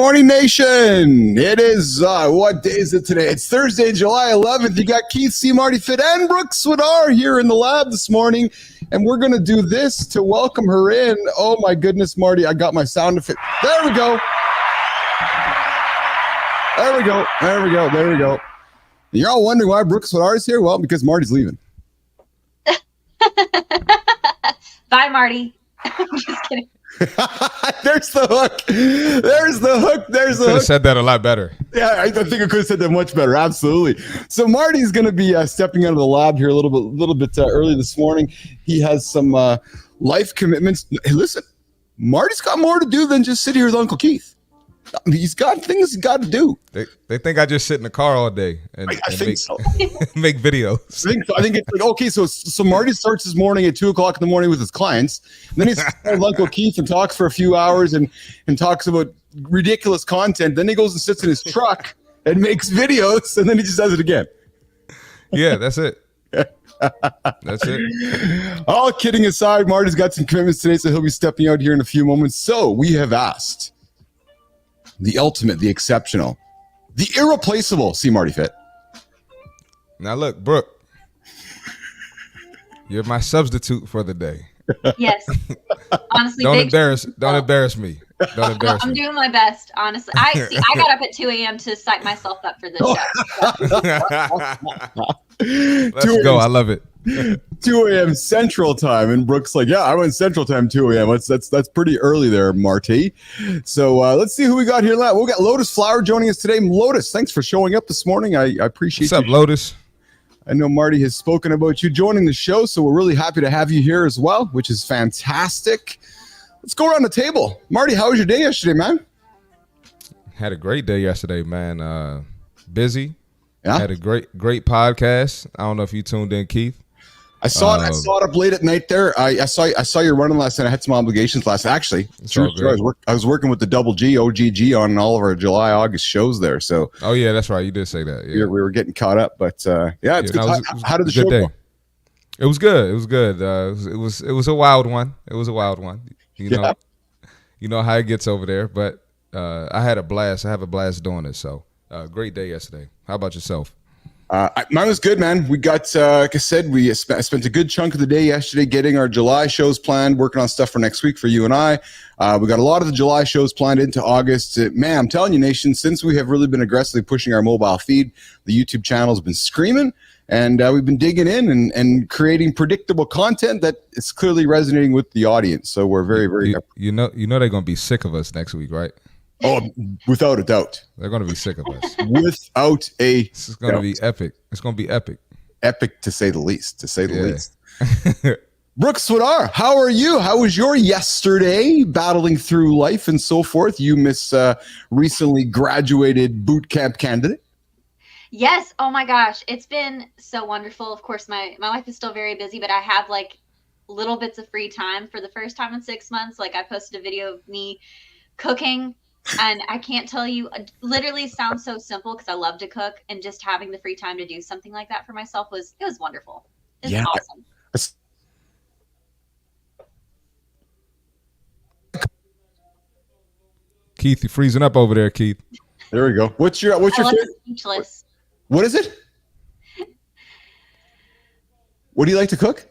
morning, nation. It is, what day is it today? It's Thursday, July 11th. You got Keith C. Marty Fit and Brooks Swidar here in the lab this morning, and we're going to do this to welcome her in. Oh, my goodness, Marty, I got my sound effect. There we go. There we go. There we go. There we go. You're all wondering why Brooks Swidar is here? Well, because Marty's leaving. Bye, Marty. I'm just kidding. There's the hook. There's the hook. There's the hook. Could have said that a lot better. Yeah, I think I could have said that much better. Absolutely. So Marty's going to be stepping out of the lab here a little bit early this morning. He has some life commitments. Hey, listen, Marty's got more to do than just sit here with Uncle Keith. I mean, he's got things he's got to do. They think I just sit in the car all day and think so. make videos. I think it's like, okay, so Marty starts his morning at 2 o'clock in the morning with his clients. And then he's with Uncle Keith and talks for a few hours and talks about ridiculous content. Then he goes and sits in his truck and makes videos, and then he just does it again. Yeah, that's it. That's it. All kidding aside, Marty's got some commitments today, so he'll be stepping out here in a few moments. So we have asked the ultimate, the exceptional, the irreplaceable C. Marty Fit. Now look, Brooke, you're my substitute for the day. Yes. Honestly, Don't embarrass me. Don't embarrass I'm me. doing my best, honestly. I got up at 2 a.m. to psych myself up for this show. Let's go. I love it. 2 a.m. Central Time, and Brooke's like, yeah, I went Central Time 2 a.m. That's pretty early there, Marty. So let's see who we got here. We'll get Lotus Flower joining us today. Lotus, thanks for showing up this morning. I appreciate What's up, Lotus? I know Marty has spoken about you joining the show, so we're really happy to have you here as well, which is fantastic. Let's go around the table. Marty, how was your day yesterday, man? Had a great day yesterday, man. Busy. Yeah. Had a great podcast. I don't know if you tuned in, Keith. I saw it. I saw it up late at night there. I saw you running last night. I had some obligations last night. Actually, true story. I was working with the Double G, OGG, on all of our July, August shows there. So, oh yeah, that's right. You did say that. Yeah. We were getting caught up, but yeah, it's good. How did the show go? It was good. It was good. It was a wild one. It was a wild one. You know how it gets over there. But I had a blast. I have a blast doing it. So great day yesterday. How about yourself? Mine was good, man. We got, like I said, I spent a good chunk of the day yesterday getting our July shows planned, working on stuff for next week for you and I. We got a lot of the July shows planned into August. Man, I'm telling you, nation, since we have really been aggressively pushing our mobile feed, the YouTube channel has been screaming, and we've been digging in and creating predictable content that is clearly resonating with the audience. So we're very, very... You know they're going to be sick of us next week, right? Oh, without a doubt. They're going to be sick of us. Without a doubt. This is going to be epic. It's going to be epic. Epic, to say the least. Least. Brooks Swidar, how are you? How was your yesterday battling through life and so forth? You, Miss recently graduated boot camp candidate. Yes. Oh my gosh. It's been so wonderful. Of course, my life is still very busy, but I have like little bits of free time for the first time in 6 months. Like I posted a video of me cooking. And I can't tell you, literally sounds so simple because I love to cook, and just having the free time to do something like that for myself was wonderful. It's awesome. Keith, you're freezing up over there, Keith. There we go. What's your favorite? Speechless. What is it? What do you like to cook?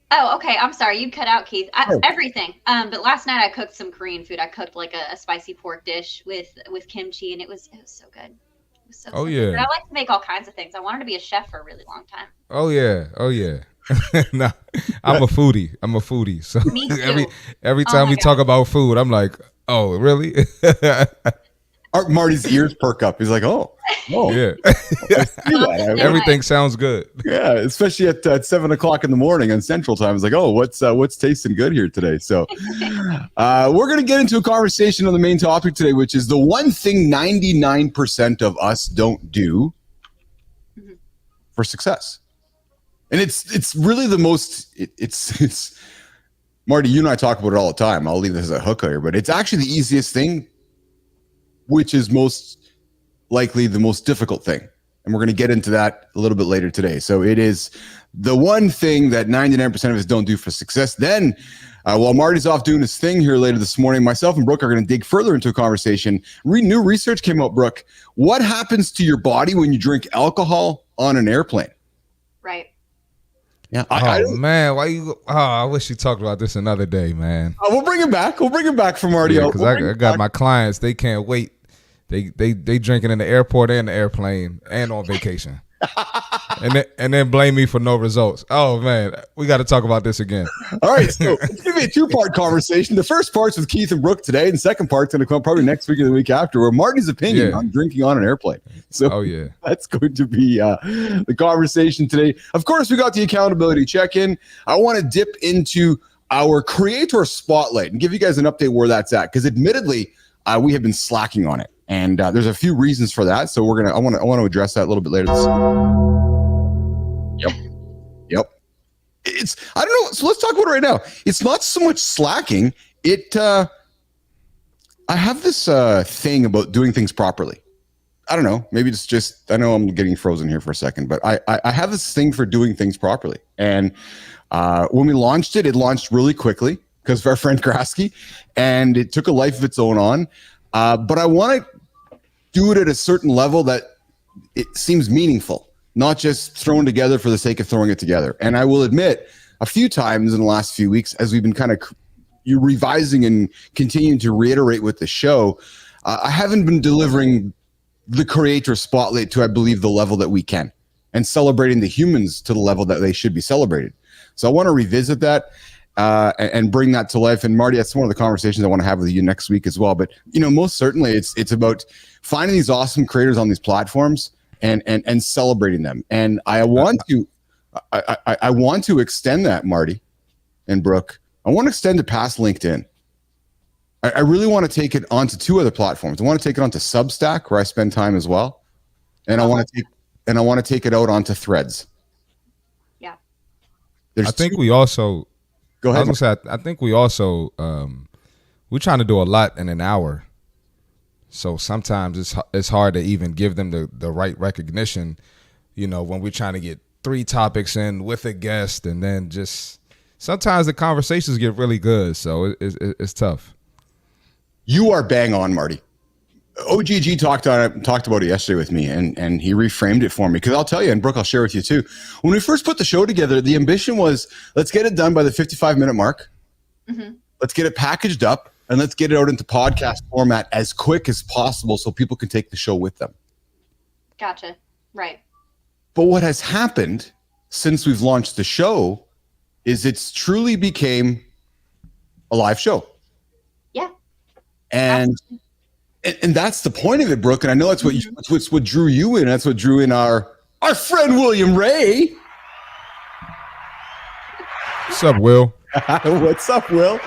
Oh, okay. I'm sorry. You cut out, Keith. Everything. But last night I cooked some Korean food. I cooked like a spicy pork dish with kimchi, and it was so good. It was so yeah. Good. But I like to make all kinds of things. I wanted to be a chef for a really long time. Oh yeah. No, I'm a foodie. So Me too. every time we talk about food, I'm like, oh really? Marty's ears perk up. He's like, oh yeah. Everything sounds good. Yeah, especially at 7 o'clock in the morning on Central Time. It's like, oh, what's tasting good here today? So we're going to get into a conversation on the main topic today, which is the one thing 99% of us don't do for success. And it's really the most, it's Marty, you and I talk about it all the time. I'll leave this as a hook here, but it's actually the easiest thing, which is most likely the most difficult thing. And we're going to get into that a little bit later today. So it is the one thing that 99% of us don't do for success. Then, while Marty's off doing his thing here later this morning, myself and Brooke are going to dig further into a conversation. New research came out, Brooke. What happens to your body when you drink alcohol on an airplane? Right. Yeah. Man, why you? Oh, I wish you talked about this another day, man. We'll bring it back. We'll bring it back for Marty. Because I got my clients. They can't wait. They drinking in the airport and the airplane and on vacation. and then blame me for no results. Oh man, we got to talk about this again. All right, so it's gonna be a two-part conversation. The first part's with Keith and Brooke today, and the second part's gonna come probably next week or the week after, where Marty's opinion on drinking on an airplane. So that's going to be the conversation today. Of course, we got the accountability check-in. I want to dip into our creator spotlight and give you guys an update where that's at, because admittedly, we have been slacking on it. And there's a few reasons for that, so I want to address that a little bit later. Yep. I don't know. So let's talk about it right now. It's not so much slacking. I have this thing about doing things properly. I don't know. Maybe it's just I know I'm getting frozen here for a second, but I have this thing for doing things properly. And when we launched it launched really quickly because of our friend Grasky, and it took a life of its own on. But I want to do it at a certain level that it seems meaningful, not just thrown together for the sake of throwing it together. And I will admit, a few times in the last few weeks, as we've been kind of revising and continuing to reiterate with the show, I haven't been delivering the creator spotlight to, I believe, the level that we can, and celebrating the humans to the level that they should be celebrated. So I want to revisit that. And bring that to life. And Marty, that's one of the conversations I want to have with you next week as well. But most certainly, it's about finding these awesome creators on these platforms and celebrating them. And I want to extend that, Marty and Brooke. I want to extend it past LinkedIn. I really want to take it onto two other platforms. I want to take it onto Substack, where I spend time as well, and I want to take it out onto Threads. Yeah. I think we also. Go ahead. I think we also we're trying to do a lot in an hour, so sometimes it's hard to even give them the right recognition. When we're trying to get 3 topics in with a guest, and then just sometimes the conversations get really good, so it's tough. You are bang on, Marty. OGG talked about it yesterday with me, and he reframed it for me, because I'll tell you, and Brooke, I'll share with you too. When we first put the show together, the ambition was, let's get it done by the 55-minute mark. Mm-hmm. Let's get it packaged up, and let's get it out into podcast format as quick as possible so people can take the show with them. Gotcha. Right. But what has happened since we've launched the show is it's truly became a live show. Yeah. And absolutely. And that's the point of it, Brooke. And I know that's what drew you in. That's what drew in our friend William Ray. What's up, Will? What's up, Will?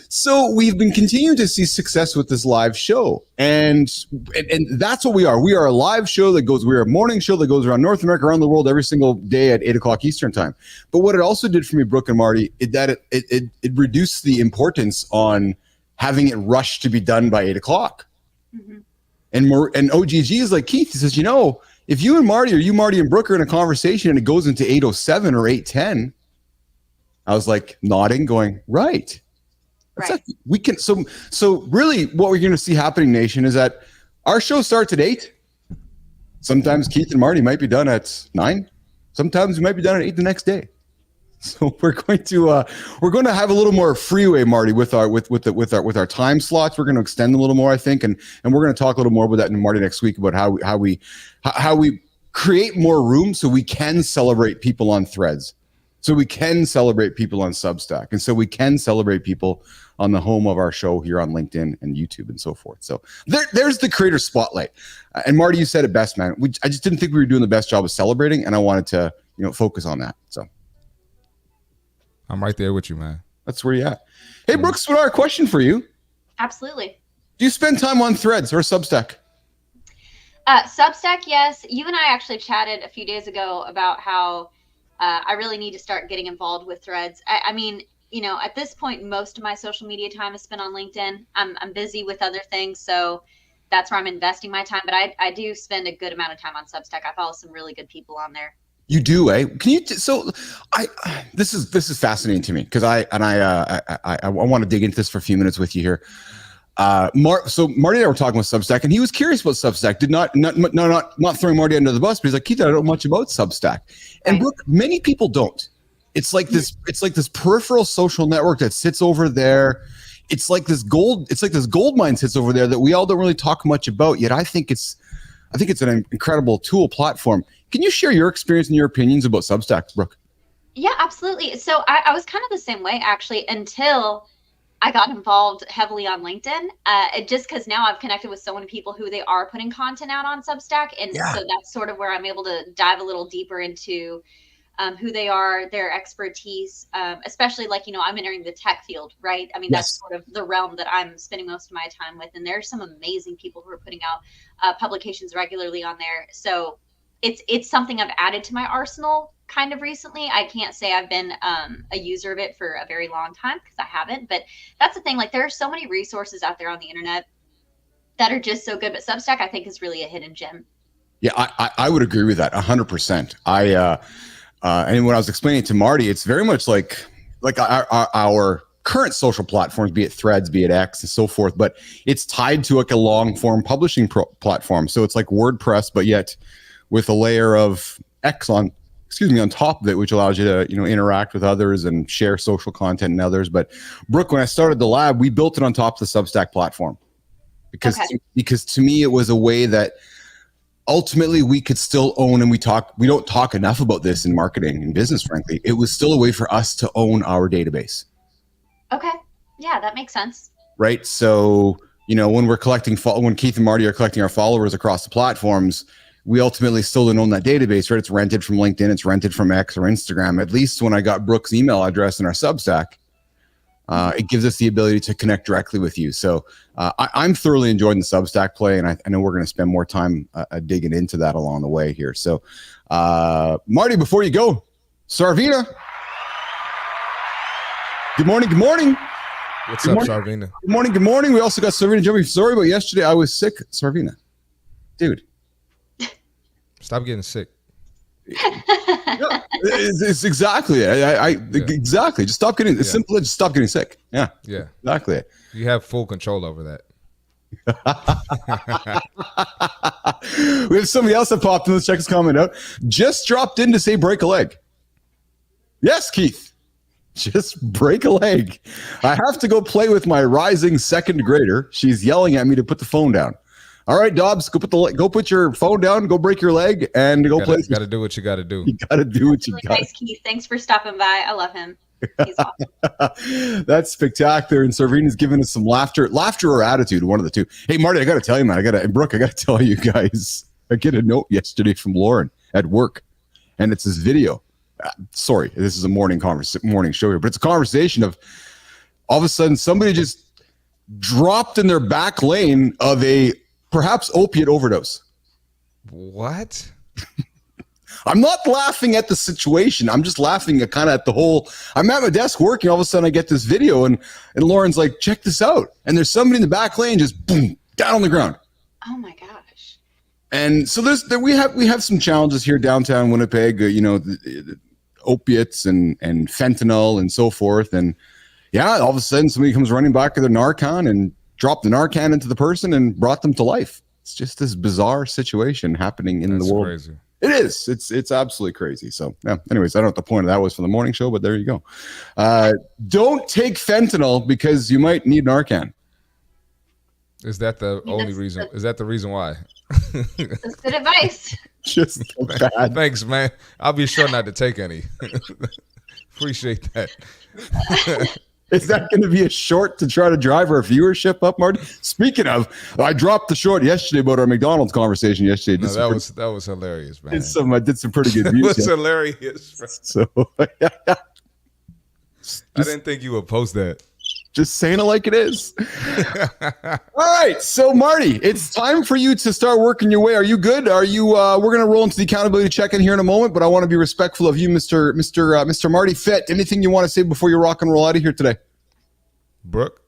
So we've been continuing to see success with this live show, and that's what we are. We are a live show we're a morning show that goes around North America, around the world every single day at 8:00 Eastern time. But what it also did for me, Brooke and Marty, is that it reduced the importance on having it rushed to be done by 8:00. Mm-hmm. And OGG is like, Keith, he says, if you and Marty, or you, Marty, and Brooke are in a conversation and it goes into 8:07 or 8:10, I was like nodding, going, right. Right. We can. So really what we're going to see happening, Nation, is that our show starts at 8. Sometimes Keith and Marty might be done at 9. Sometimes we might be done at 8 the next day. So we're going to have a little more freeway, Marty, with our time slots. We're going to extend a little more, I think, and we're going to talk a little more about that in Marty next week, about how we create more room so we can celebrate people on Threads, so we can celebrate people on Substack, and so we can celebrate people on the home of our show here on LinkedIn and YouTube and so forth. So there's the creator spotlight. And Marty, you said it best, man. I just didn't think we were doing the best job of celebrating, and I wanted to focus on that. So. I'm right there with you, man. That's where you at. Hey, Brooks, what our question for you? Absolutely. Do you spend time on Threads or Substack? Substack, yes. You and I actually chatted a few days ago about how I really need to start getting involved with Threads. I mean, at this point, most of my social media time is spent on LinkedIn. I'm busy with other things, so that's where I'm investing my time. But I do spend a good amount of time on Substack. I follow some really good people on there. You do, eh? Can you? So, this is fascinating to me because I want to dig into this for a few minutes with you here. So Marty and I were talking with Substack, and he was curious about Substack. Did not throwing Marty under the bus, but he's like, Keith, I don't know much about Substack. And Right. Brooke, many people don't. It's like this peripheral social network that sits over there. It's like this gold mine sits over there that we all don't really talk much about. Yet I think it's an incredible tool platform. Can you share your experience and your opinions about Substack, Brooke? Yeah, absolutely. So I was kind of the same way actually until I got involved heavily on LinkedIn. Just because now I've connected with so many people who they are putting content out on Substack, and Yeah. so that's sort of where I'm able to dive a little deeper into who they are, their expertise, especially like, I'm entering the tech field, right? I mean, Yes. that's sort of the realm that I'm spending most of my time with. And there's some amazing people who are putting out publications regularly on there. So it's something I've added to my arsenal kind of recently. I can't say I've been a user of it for a very long time because I haven't, but that's the thing. Like there are so many resources out there on the internet that are just so good, but Substack I think is really a hidden gem. Yeah, I would agree with that 100%. And when I was explaining it to Marty, it's very much like our current social platforms, be it Threads, be it X, and so forth. But it's tied to like a long form publishing platform. So it's like WordPress, but yet with a layer of X on top of it, which allows you to interact with others and share social content and others. But Brooke, when I started the lab, we built it on top of the Substack platform because to me it was a way that ultimately we could still own, and we don't talk enough about this in marketing and business, frankly. It was still a way for us to own our database. Okay. Yeah, that makes sense. Right. So, when Keith and Marty are collecting our followers across the platforms, we ultimately still don't own that database, right? It's rented from LinkedIn, it's rented from X or Instagram. At least when I got Brooke's email address in our Substack, it gives us the ability to connect directly with you. So I'm thoroughly enjoying the Substack play, and I know we're going to spend more time digging into that along the way here. So, Marty, before you go, Sarvina. Good morning. Good morning. What's Good up, morning. Sarvina? Good morning. Good morning. We also got Sarvina jumping. Sorry about yesterday. I was sick, Sarvina. Dude. Stop getting sick. Yeah, it's exactly. Exactly. Just stop getting. It's simple. Just stop getting sick. Yeah. Yeah. Exactly. You have full control over that. We have somebody else that popped in. Let's check his comment out. Just dropped in to say break a leg. Yes, Keith. Just break a leg. I have to go play with my rising second grader. She's yelling at me to put the phone down. All right, Dobbs, go put your phone down, go break your leg, and go play. Got to do what you got to do. You got to do what you Really got. nice, Keith. Thanks for stopping by. I love him. He's awesome. That's spectacular. And Sarvina's giving us some laughter or attitude, one of the two. Hey, Marty, I got to tell you, man, and Brooke, I got to tell you guys, I get a note yesterday from Lauren at work, and it's this video. Sorry, this is a morning show here, but it's a conversation of all of a sudden somebody just dropped in their back lane of a perhaps opiate overdose. What? I'm not laughing at the situation. I'm just laughing at the whole. I'm at my desk working. All of a sudden, I get this video, and Lauren's like, "Check this out!" And there's somebody in the back lane just boom down on the ground. Oh my gosh. And so we have some challenges here downtown Winnipeg. The opiates and fentanyl and so forth. And yeah, all of a sudden, somebody comes running back with their Narcan and dropped the Narcan into the person and brought them to life. It's just this bizarre situation happening in the world. Crazy. It is. It's absolutely crazy. So, yeah. Anyways, I don't know what the point of that was for the morning show, but there you go. Don't take fentanyl because you might need Narcan. Is that the only reason? Is that the reason why? That's good advice. Just so bad. Thanks, man. I'll be sure not to take any. Appreciate that. Is that going to be a short to try to drive our viewership up, Marty? Speaking of, I dropped the short yesterday about our McDonald's conversation yesterday. No, that was hilarious, man. I did some pretty good It views. was hilarious. So I didn't think you would post that. Just saying it like it is. All right, so Marty, it's time for you to start working your way. Are you good? Are you? We're going to roll into the accountability check-in here in a moment, but I want to be respectful of you, Mr. Marty Fit. Anything you want to say before you rock and roll out of here today? Brooke,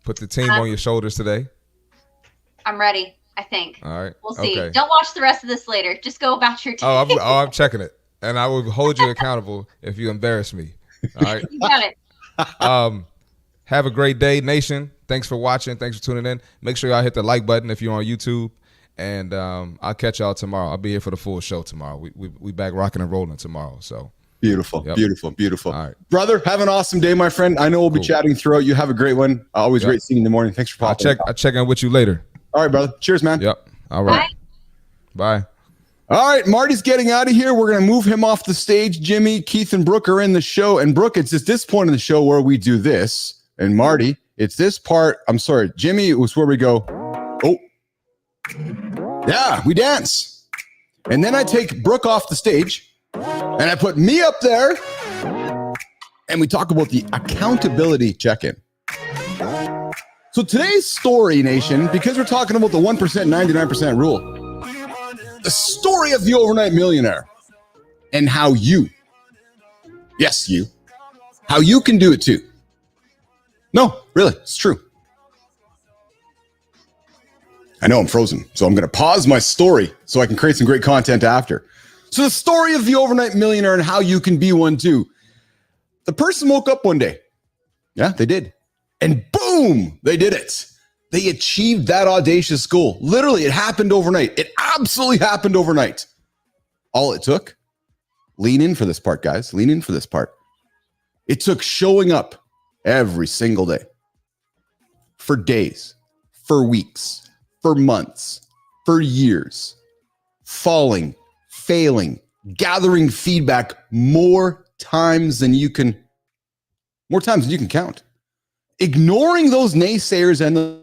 put the team on your shoulders today. I'm ready. I think. All right. We'll see. Okay. Don't watch the rest of this later. Just go about your day. I'm checking it, and I will hold you accountable if you embarrass me. All right. You got it. Have a great day, nation. Thanks for watching. Thanks for tuning in. Make sure y'all hit the like button if you're on YouTube, and I'll catch y'all tomorrow. I'll be here for the full show tomorrow. We back rocking and rolling tomorrow. So Beautiful, Yep. beautiful. All right. Brother, have an awesome day, my friend. I know we'll be Cool. chatting throughout. You have a great one. Always Yep. great seeing you in the morning. Thanks for popping. I'll check in with you later. All right, brother. Cheers, man. Yep. All right. Bye. All right, Marty's getting out of here. We're going to move him off the stage. Jimmy, Keith, and Brooke are in the show. And Brooke, it's at this point in the show where we do this. And Marty, it's this part. I'm sorry, Jimmy, it was where we go, oh, yeah, we dance. And then I take Brooke off the stage and I put me up there and we talk about the accountability check-in. So today's story, nation, because we're talking about the 1%, 99% rule, the story of the overnight millionaire and how you, yes, you, how you can do it too. No, really, it's true. I know I'm frozen, so I'm going to pause my story so I can create some great content after. So the story of the overnight millionaire and how you can be one too. The person woke up one day. Yeah, they did. And boom, they did it. They achieved that audacious goal. Literally, it happened overnight. It absolutely happened overnight. All it took, lean in for this part, guys. Lean in for this part. It took showing up every single day for days, for weeks, for months, for years, falling, failing, gathering feedback more times than you can count. Ignoring those naysayers and the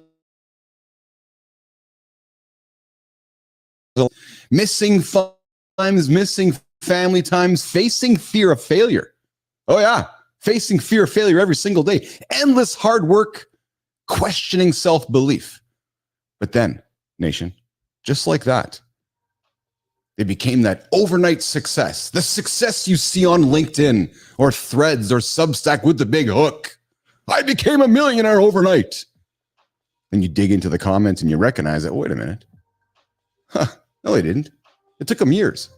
missing times, missing family times, facing fear of failure. Oh yeah, facing fear of failure every single day. Endless hard work, questioning self-belief. But then, nation, just like that, they became that overnight success. The success you see on LinkedIn or Threads or Substack with the big hook. I became a millionaire overnight. Then you dig into the comments and you recognize it. Wait a minute. Huh, no, they didn't. It took them years.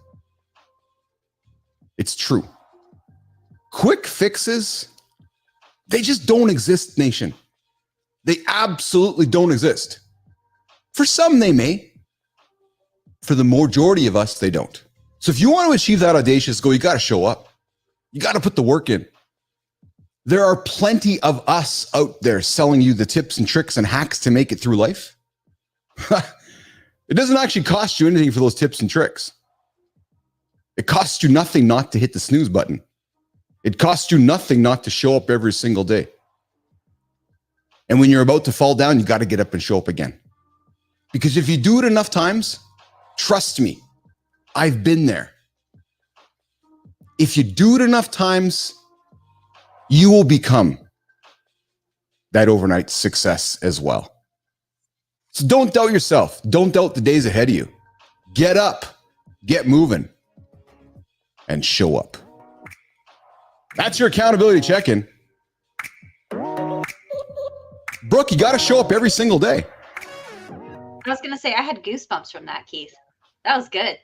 It's true. Quick fixes, they just don't exist, nation. They absolutely don't exist. For some, they may. For the majority of us, they don't. So if you want to achieve that audacious goal, you got to show up. You got to put the work in. There are plenty of us out there selling you the tips and tricks and hacks to make it through life. It doesn't actually cost you anything for those tips and tricks. It costs you nothing not to hit the snooze button. It costs you nothing not to show up every single day. And when you're about to fall down, you got to get up and show up again. Because if you do it enough times, trust me, I've been there. If you do it enough times, you will become that overnight success as well. So don't doubt yourself. Don't doubt the days ahead of you. Get up, get moving, and show up. That's your accountability check-in. Brooke, you got to show up every single day. I was going to say, I had goosebumps from that, Keith. That was good.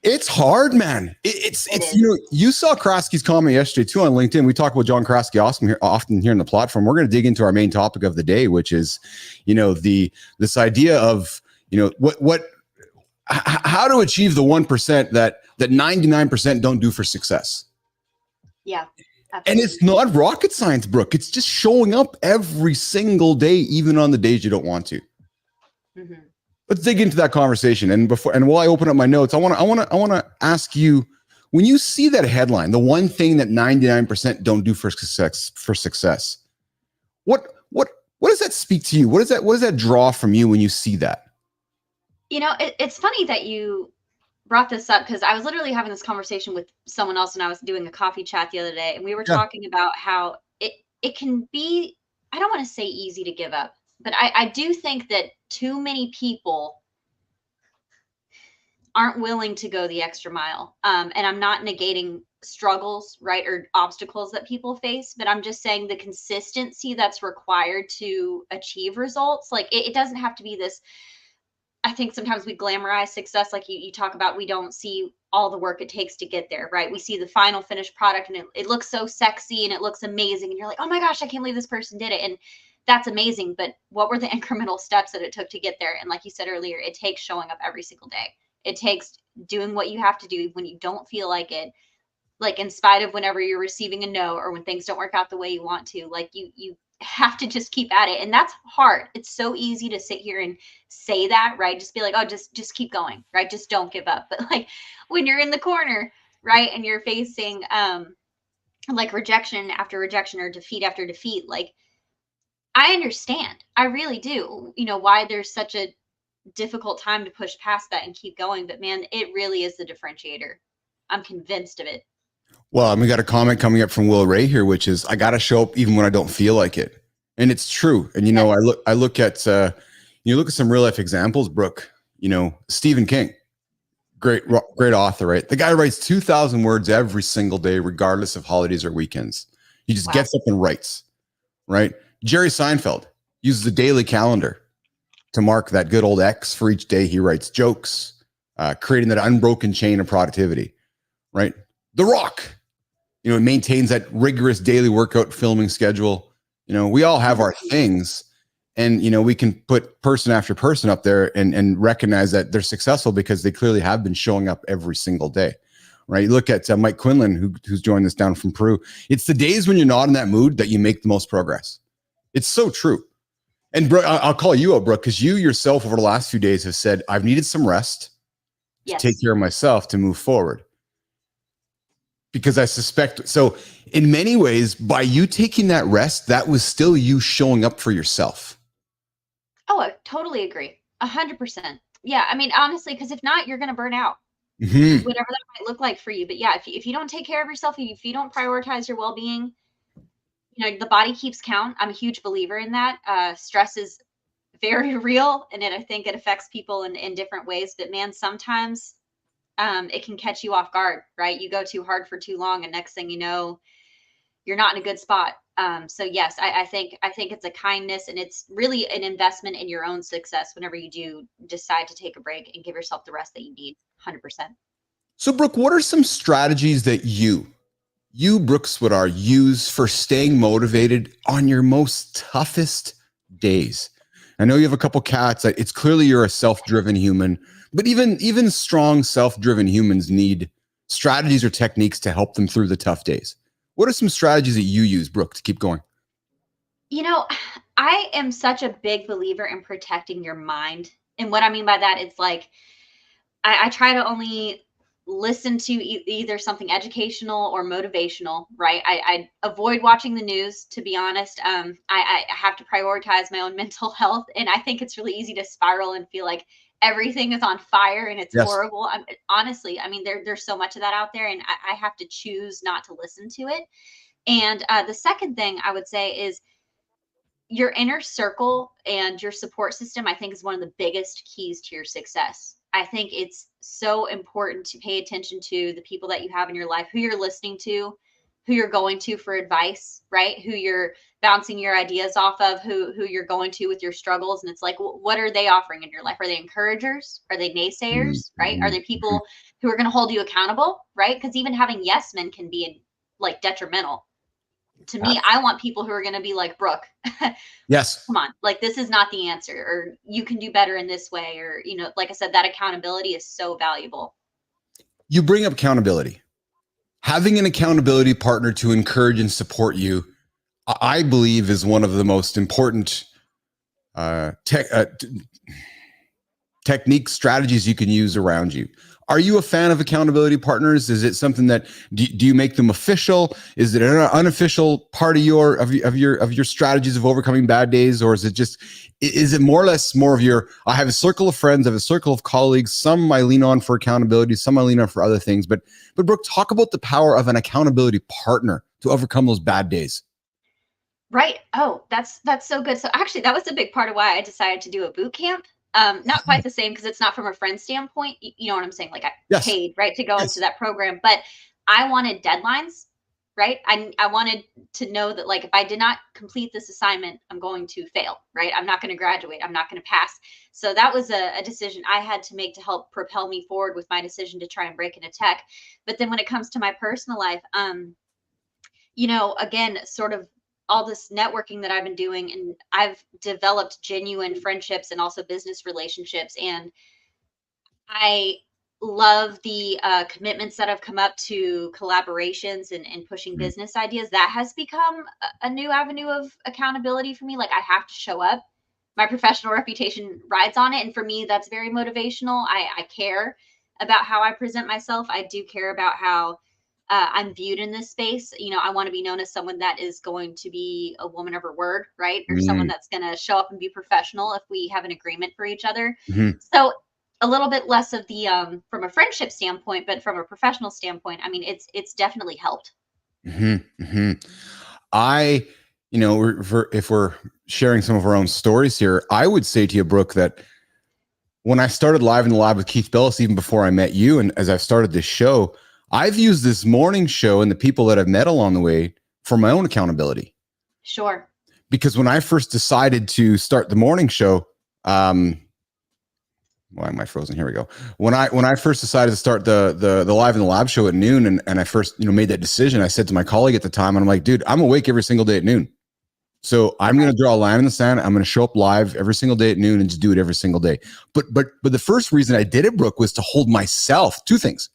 It's hard, man. It's is. You saw Kraske's comment yesterday too on LinkedIn. We talk about John Kraske often here in the platform. We're going to dig into our main topic of the day, which is, this idea of, how to achieve the 1% that 99% don't do for success. Yeah. And Absolutely. it's not rocket science, Brooke. It's just showing up every single day, even on the days you don't want to. Mm-hmm. Let's dig into that conversation. And while I open up my notes, I want to ask you, when you see that headline, the one thing that 99% don't do for success, what does that speak to you? What does that draw from you when you see that? It's funny that you brought this up, because I was literally having this conversation with someone else when I was doing a coffee chat the other day, and we were talking about how it can be, I don't want to say easy to give up, but I do think that too many people aren't willing to go the extra mile. And I'm not negating struggles, right, or obstacles that people face, but I'm just saying the consistency that's required to achieve results. Like it doesn't have to be this I think sometimes we glamorize success. Like you talk about, we don't see all the work it takes to get there, right? We see the final finished product and it looks so sexy and it looks amazing. And you're like, oh my gosh, I can't believe this person did it. And that's amazing. But what were the incremental steps that it took to get there? And like you said earlier, it takes showing up every single day. It takes doing what you have to do when you don't feel like it, like in spite of whenever you're receiving a no or when things don't work out the way you want to, like you have to just keep at it. And that's hard. It's so easy to sit here and say that, right? Just be like, oh, just keep going, right? Just don't give up. But like when you're in the corner, right, and you're facing like rejection after rejection or defeat after defeat, like I understand. I really do. You know, why there's such a difficult time to push past that and keep going. But man, it really is the differentiator. I'm convinced of it. Well, and we got a comment coming up from Will Ray here, which is, I got to show up even when I don't feel like it. And it's true. And, you know, I look at, you look at some real life examples, Brooke, you know, Stephen King, great author, right? The guy writes 2,000 words every single day, regardless of holidays or weekends. He just gets up and writes, right? Jerry Seinfeld uses a daily calendar to mark that good old X for each day. He writes jokes, creating that unbroken chain of productivity, right? The Rock, you know, maintains that rigorous daily workout filming schedule. You know, we all have our things, and, you know, we can put person after person up there and recognize that they're successful because they clearly have been showing up every single day, right? You look at Mike Quinlan, who's joined us down from Peru. It's the days when you're not in that mood that you make the most progress. It's so true. And Brooke, I'll call you out, Brooke, because you yourself over the last few days have said, I've needed some rest to take care of myself to move forward. Because I suspect, so in many ways, by you taking that rest, that was still you showing up for yourself. Oh, I totally agree. 100%. Yeah. I mean, honestly, because if not, you're going to burn out, whatever that might look like for you. But yeah, if you don't take care of yourself, if you don't prioritize your well-being, you know, the body keeps count. I'm a huge believer in that. Stress is very real, and I think it affects people in different ways. But man, sometimes it can catch you off guard, right? You go too hard for too long, and next thing you know, you're not in a good spot. So yes, I think it's a kindness, and it's really an investment in your own success whenever you do decide to take a break and give yourself the rest that you need. 100%. So Brooke, what are some strategies that you Brooke Swidar, use for staying motivated on your most toughest days? I know you have a couple cats. It's clearly you're a self-driven human, but even strong self-driven humans need strategies or techniques to help them through the tough days. What are some strategies that you use, Brooke, to keep going? You know, I am such a big believer in protecting your mind. And what I mean by that, it's like, I try to only listen to either something educational or motivational, right? I avoid watching the news, to be honest. I have to prioritize my own mental health. And I think it's really easy to spiral and feel like everything is on fire and it's horrible. Honestly, I mean, there's so much of that out there, and I have to choose not to listen to it. And the second thing I would say is your inner circle and your support system, I think, is one of the biggest keys to your success. I think it's so important to pay attention to the people that you have in your life, who you're listening to, who you're going to for advice, right? Who you're bouncing your ideas off of, who you're going to with your struggles. And it's like, what are they offering in your life? Are they encouragers? Are they naysayers, right? Are they people who are going to hold you accountable, right? Because even having yes men can be like detrimental. To me, I want people who are going to be like, Brooke, yes, come on, like, this is not the answer, or you can do better in this way. Or, you know, like I said, that accountability is so valuable. You bring up accountability. Having an accountability partner to encourage and support you, I believe, is one of the most important technique strategies you can use around you. Are you a fan of accountability partners? Is it something that do you make them official? Is it an unofficial part of your strategies of overcoming bad days, or is it more or less more of your? I have a circle of friends, I have a circle of colleagues. Some I lean on for accountability, some I lean on for other things. But Brooke, talk about the power of an accountability partner to overcome those bad days. Right. Oh, that's so good. So actually, that was a big part of why I decided to do a boot camp. Not quite the same, because it's not from a friend standpoint. You know what I'm saying? Like, I paid, right, to go into that program, but I wanted deadlines, right? I wanted to know that like if I did not complete this assignment, I'm going to fail, right? I'm not going to graduate. I'm not going to pass. So that was a decision I had to make to help propel me forward with my decision to try and break into tech. But then when it comes to my personal life, again, sort of all this networking that I've been doing, and I've developed genuine friendships and also business relationships. And I love the commitments that have come up to collaborations and pushing Mhm. business ideas. That has become a new avenue of accountability for me. Like I have to show up. My professional reputation rides on it. And for me, that's very motivational. I care about how I present myself. I do care about how I'm viewed in this space. I want to be known as someone that is going to be a woman of her word, right? Or someone Mm. that's going to show up and be professional if we have an agreement for each other. Mhm. So a little bit less of the from a friendship standpoint, but from a professional standpoint, I mean, it's definitely helped. Mhm. Mhm. I, if we're sharing some of our own stories here, I would say to you, Brooke, that when I started Live in the Lab with Keith Bellis, even before I met you, and as I've started this show, I've used this morning show and the people that I've met along the way for my own accountability. Sure. Because when I first decided to start the morning show, why am I frozen? Here we go. When I first decided to start the Live in the Lab show at noon, and I first made that decision, I said to my colleague at the time, and I'm like, dude, I'm awake every single day at noon. So I'm going to draw a line in the sand. I'm going to show up live every single day at noon and just do it every single day. But the first reason I did it, Brooke, was to hold myself. Two things: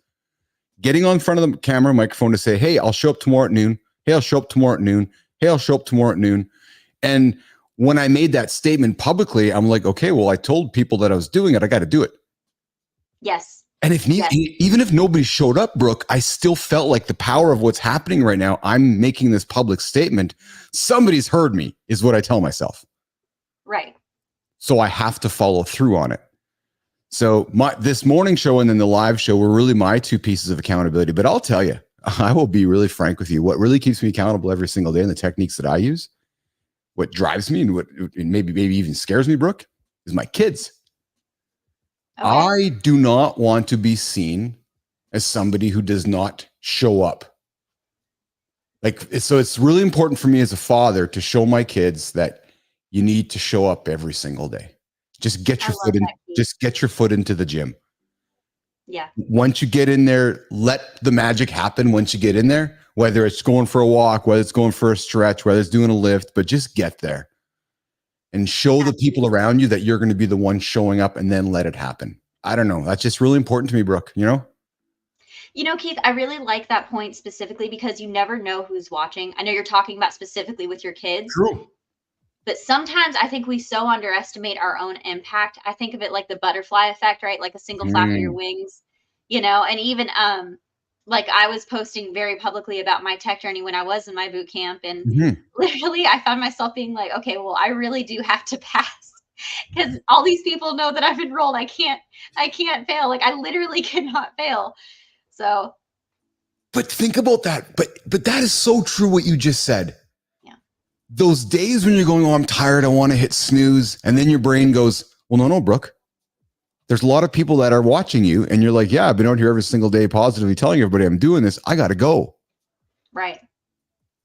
getting on front of the camera, microphone to say, "Hey, I'll show up tomorrow at noon. Hey, I'll show up tomorrow at noon. Hey, I'll show up tomorrow at noon." And when I made that statement publicly, I'm like, okay, well, I told people that I was doing it. I got to do it. Yes. And even if nobody showed up, Brooke, I still felt like the power of what's happening right now. I'm making this public statement. Somebody's heard me, is what I tell myself. Right. So I have to follow through on it. So this morning show and then the live show were really my two pieces of accountability. But I'll tell you, I will be really frank with you. What really keeps me accountable every single day and the techniques that I use, what drives me and what maybe even scares me, Brooke, is my kids. Okay. I do not want to be seen as somebody who does not show up. So it's really important for me as a father to show my kids that you need to show up every single day. Just get your foot in. Just get your foot into the gym. Yeah. Once you get in there, let the magic happen. Once you get in there, whether it's going for a walk, whether it's going for a stretch, whether it's doing a lift, but just get there and show the people around you that you're going to be the one showing up, and then let it happen. I don't know. That's just really important to me, Brooke. Keith, I really like that point specifically because you never know who's watching. I know you're talking about specifically with your kids. True. But sometimes I think we so underestimate our own impact. I think of it like the butterfly effect, right? Like a single flap of your wings, and even like I was posting very publicly about my tech journey when I was in my boot camp. And literally I found myself being like, okay, well, I really do have to pass because all these people know that I've enrolled. I can't fail. Like I literally cannot fail. So. But think about that. But that is so true what you just said. Yeah. Those days when you're going, oh, I'm tired, I want to hit snooze. And then your brain goes, well, no, Brooke. There's a lot of people that are watching you. And you're like, yeah, I've been out here every single day positively telling everybody I'm doing this. I got to go. Right.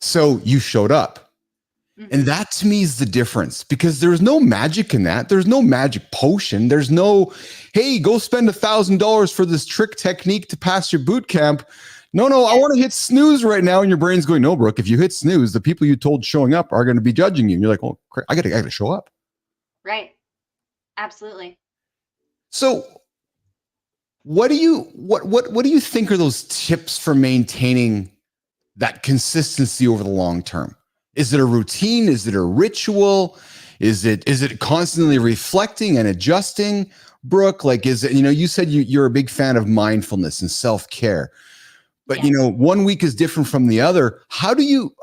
So you showed up. Mm-hmm. And that to me is the difference, because there's no magic in that. There's no magic potion. There's no, hey, go spend $1,000 for this trick technique to pass your boot camp. No, I want to hit snooze right now. And your brain's going, no, Brooke, if you hit snooze, the people you told showing up are going to be judging you. And you're like, oh, I got to show up. Right. Absolutely. So what do you think are those tips for maintaining that consistency over the long term? Is it a routine? Is it a ritual? Is it constantly reflecting and adjusting, Brooke? Like, is it, you said you're a big fan of mindfulness and self-care, but yes. 1 week is different from the other. How do you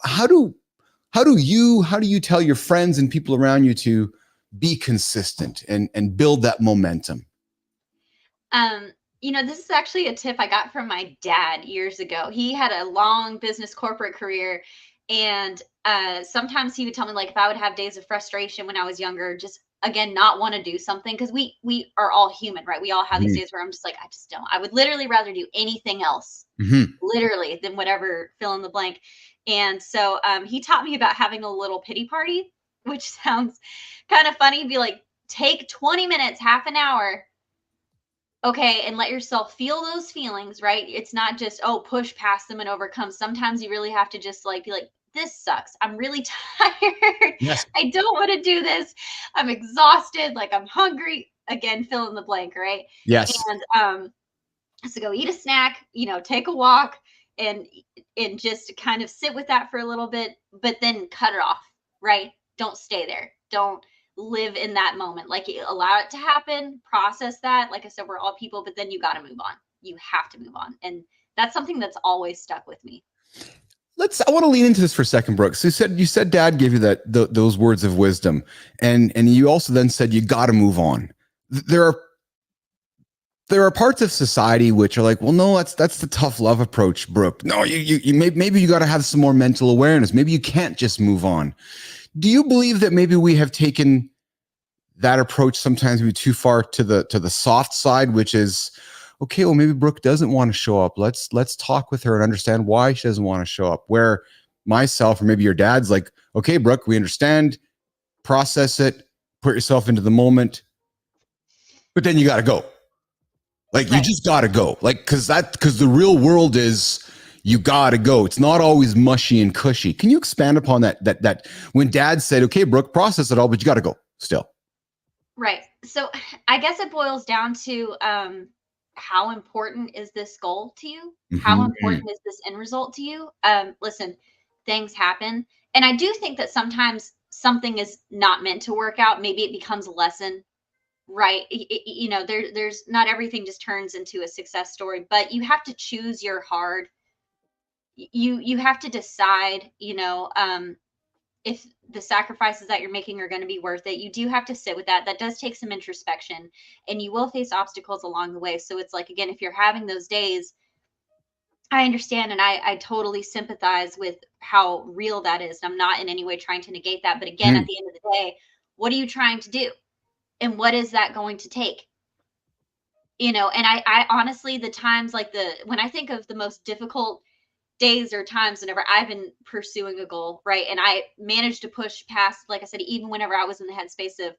tell your friends and people around you to be consistent and build that momentum? This is actually a tip I got from my dad years ago. He had a long business corporate career, and sometimes he would tell me, like, if I would have days of frustration when I was younger, just again, not want to do something, because we are all human, right? We all have these days where I'm just like, I just don't. I would literally rather do anything else, literally, than whatever fill in the blank. And so he taught me about having a little pity party, which sounds kind of funny. Be like, take 20 minutes, half an hour, okay, and let yourself feel those feelings, right? It's not just, oh, push past them and overcome. Sometimes you really have to just like be like, this sucks. I'm really tired. Yes. I don't want to do this. I'm exhausted. Like, I'm hungry. Again, fill in the blank, right? Yes. And so go eat a snack, take a walk, and just kind of sit with that for a little bit, but then cut it off, right? Don't stay there. Don't live in that moment. Like, allow it to happen, process that. Like I said, we're all people, but then you got to move on. You have to move on. And that's something that's always stuck with me. I want to lean into this for a second, Brooks. You said dad gave you those words of wisdom, and you also then said you got to move on. There are parts of society which are like, well, no, that's the tough love approach, Brooke. No, maybe you got to have some more mental awareness. Maybe you can't just move on. Do you believe that maybe we have taken that approach sometimes maybe too far to the soft side, which is, okay, well, maybe Brooke doesn't want to show up. Let's talk with her and understand why she doesn't want to show up. Where myself or maybe your dad's like, okay, Brooke, we understand, process it, put yourself into the moment, but then you got to go. Like, right. You just got to go. Like, because the real world is, you got to go. It's not always mushy and cushy. Can you expand upon that when dad said, okay, Brooke, process it all, but you got to go still? Right. So I guess it boils down to, how important is this goal to you? How important is this end result to you? Listen, things happen. And I do think that sometimes something is not meant to work out. Maybe it becomes a lesson, right? There's not everything just turns into a success story, but you have to choose your hard. You have to decide, if the sacrifices that you're making are going to be worth it. You do have to sit with that. That does take some introspection, and you will face obstacles along the way. So it's like, again, if you're having those days, I understand, and I totally sympathize with how real that is. I'm not in any way trying to negate that. But again, at the end of the day, what are you trying to do? And what is that going to take? And I honestly, the times like when I think of the most difficult days or times whenever I've been pursuing a goal, right? And I managed to push past, like I said, even whenever I was in the headspace of,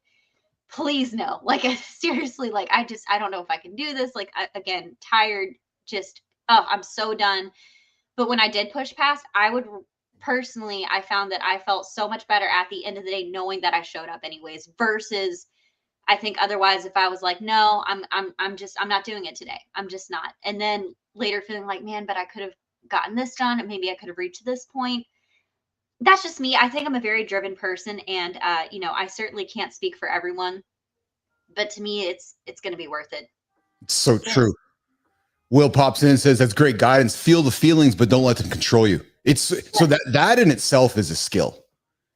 please no, like, seriously, like, I don't know if I can do this. Like, again, tired, just, I'm so done. But when I did push past, I found that I felt so much better at the end of the day, knowing that I showed up anyways, versus I think otherwise, if I was like, no, I'm not doing it today. I'm just not. And then later feeling like, man, but I could have gotten this done, and maybe I could have reached this point. That's just me. I think I'm a very driven person, and I certainly can't speak for everyone, but to me, it's going to be worth it. It's so true. Will pops in and says, that's great guidance. Feel the feelings, but don't let them control you. So that in itself is a skill.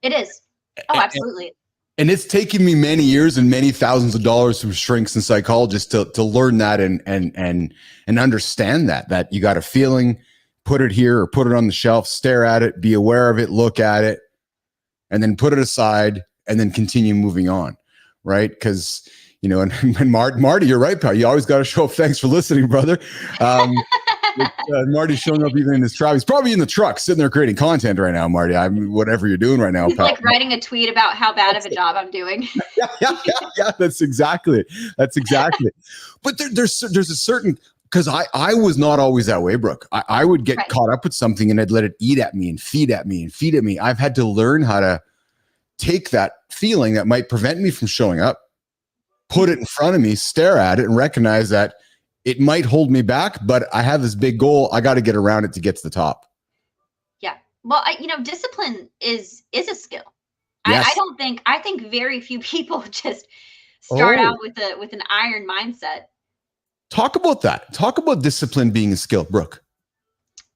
It is. Oh, absolutely. And it's taken me many years and many thousands of dollars from shrinks and psychologists to learn that and understand that you got a feeling, put it here or put it on the shelf, stare at it, be aware of it, look at it, and then put it aside and then continue moving on. Right. Because, and Marty, you're right, pal. You always got to show up. Thanks for listening, brother. Marty's showing up even in his truck. He's probably in the truck sitting there creating content right now, Marty. Whatever you're doing right now, he's pal. Like writing a tweet about how bad of a job I'm doing. Yeah. That's exactly it. But there's a certain, because I was not always that way, Brooke. I would get caught up with something and I'd let it eat at me and feed at me and feed at me. I've had to learn how to take that feeling that might prevent me from showing up, put it in front of me, stare at it, and recognize that it might hold me back, but I have this big goal. I got to get around it to get to the top. Yeah. Well, discipline is a skill. Yes. I think very few people just start out with an iron mindset. Talk about that. Talk about discipline being a skill, Brooke.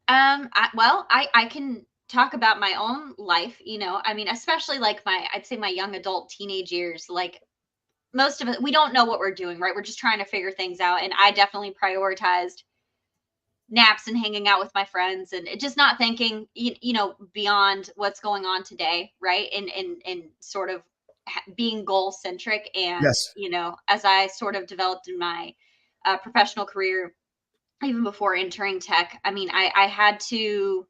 I can talk about my own life, especially like I'd say my young adult teenage years, like most of it, we don't know what we're doing, right? We're just trying to figure things out. And I definitely prioritized naps and hanging out with my friends and just not thinking, beyond what's going on today. Right. And sort of being goal centric. And, Yes. you know, as I sort of developed in my professional career, even before entering tech, I mean, I had to,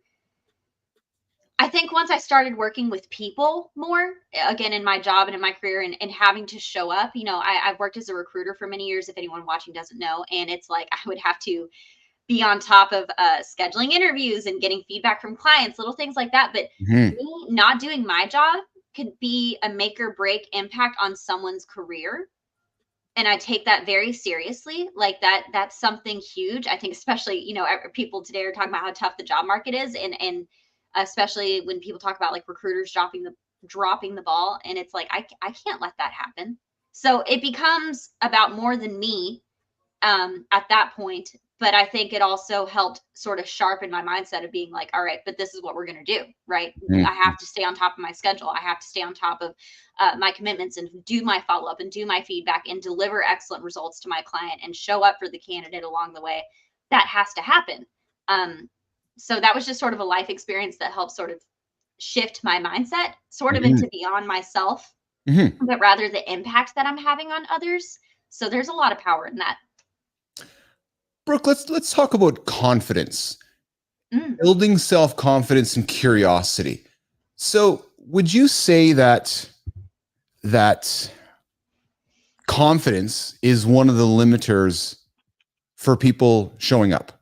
I think once I started working with people more, again, in my job and in my career, and having to show up, you know, I've worked as a recruiter for many years, if anyone watching doesn't know. And it's like I would have to be on top of scheduling interviews and getting feedback from clients, little things like that. But Mhm. me not doing my job could be a make or break impact on someone's career. And I take that very seriously. Like that's something huge. I think, especially, you know, people today are talking about how tough the job market is, and especially when people talk about like recruiters dropping the ball, and it's like I can't let that happen. So it becomes about more than me at that point. But I think it also helped sort of sharpen my mindset of being like, all right, but this is what we're going to do, right? Mhm. I have to stay on top of my schedule. I have to stay on top of my commitments and do my follow up and do my feedback and deliver excellent results to my client and show up for the candidate along the way. That has to happen. So that was just sort of a life experience that helped sort of shift my mindset sort of Mhm. into beyond myself, Mhm. but rather the impact that I'm having on others. So there's a lot of power in that. Brooke, let's talk about confidence, Mm. building self-confidence and curiosity. So, would you say that confidence is one of the limiters for people showing up?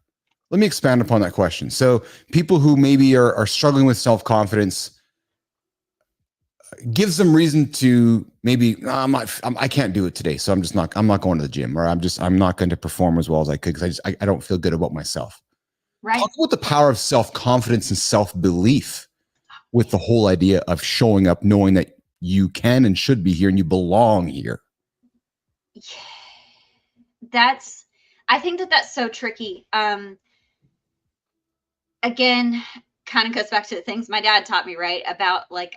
Let me expand upon that question. So, people who maybe are struggling with self-confidence, gives them reason to maybe, "No, I can't do it today, so I'm not going to the gym, or I'm not going to perform as well as I could because I don't feel good about myself." Right. Talk about the power of self-confidence and self-belief with the whole idea of showing up, knowing that you can and should be here and you belong here. That's I think that that's so tricky. Again, kind of goes back to the things my dad taught me, right? About like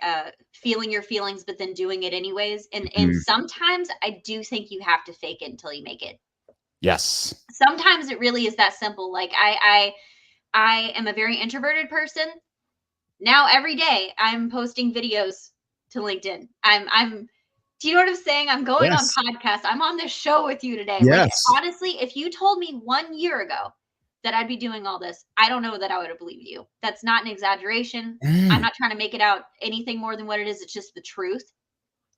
feeling your feelings but then doing it anyways. And Mm, sometimes I do think you have to fake it until you make it. yes. Sometimes it really is that simple. Like I am a very introverted person. Now every day I'm posting videos to LinkedIn. I'm do you know what I'm saying? I'm going on Yes. podcasts. I'm on this show with you today. Like, Yes. honestly, if you told me 1 year ago that I'd be doing all this, I don't know that I would have believed you. That's not an exaggeration. I'm Mm, not trying to make it out anything more than what it is. It's just the truth.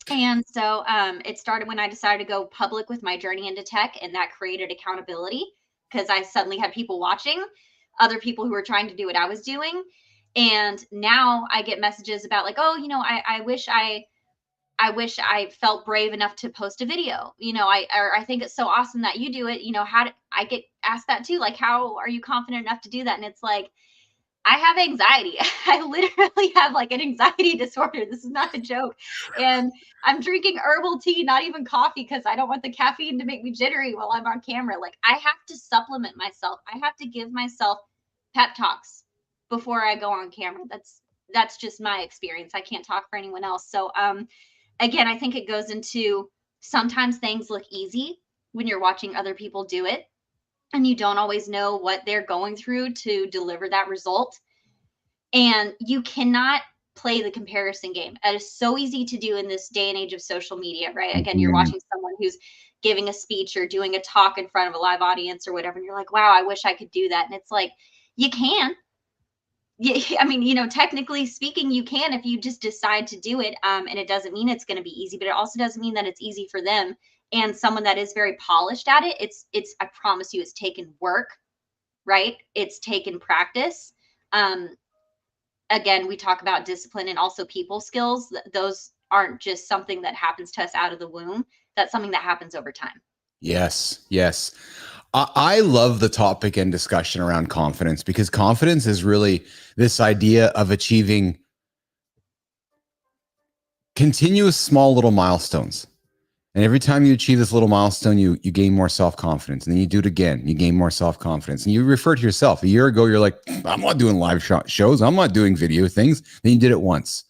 And so it started when I decided to go public with my journey into tech, and that created accountability because I suddenly had people watching, other people who were trying to do what I was doing. And now I get messages about like, oh, you know, I wish I felt brave enough to post a video. You know, I think it's so awesome that you do it. You know, how do I get asked that too? Like, how are you confident enough to do that? And it's like, I have anxiety. I literally have like an anxiety disorder. This is not a joke. And I'm drinking herbal tea, not even coffee, because I don't want the caffeine to make me jittery while I'm on camera. Like, I have to supplement myself. I have to give myself pep talks before I go on camera. That's just my experience. I can't talk for anyone else. So again, I think it goes into sometimes things look easy when you're watching other people do it, and you don't always know what they're going through to deliver that result. And you cannot play the comparison game. That is so easy to do in this day and age of social media, right? Again, you're mhm. watching someone who's giving a speech or doing a talk in front of a live audience or whatever, and you're like, wow, I wish I could do that. And it's like, you can. Yeah, I mean, you know, technically speaking, you can if you just decide to do it. And it doesn't mean it's going to be easy, but it also doesn't mean that it's easy for them. And someone that is very polished at it, I promise you, it's taken work, right? It's taken practice. Um, Again, we talk about discipline and also people skills. Those aren't just something that happens to us out of the womb. That's something that happens over time. Yes. Yes. I love the topic and discussion around confidence because confidence is really this idea of achieving continuous small little milestones. And every time you achieve this little milestone, you gain more self-confidence. And then you do it again, you gain more self-confidence. And you refer to yourself. A year ago, you're like, I'm not doing live shows. I'm not doing video things. Then you did it once.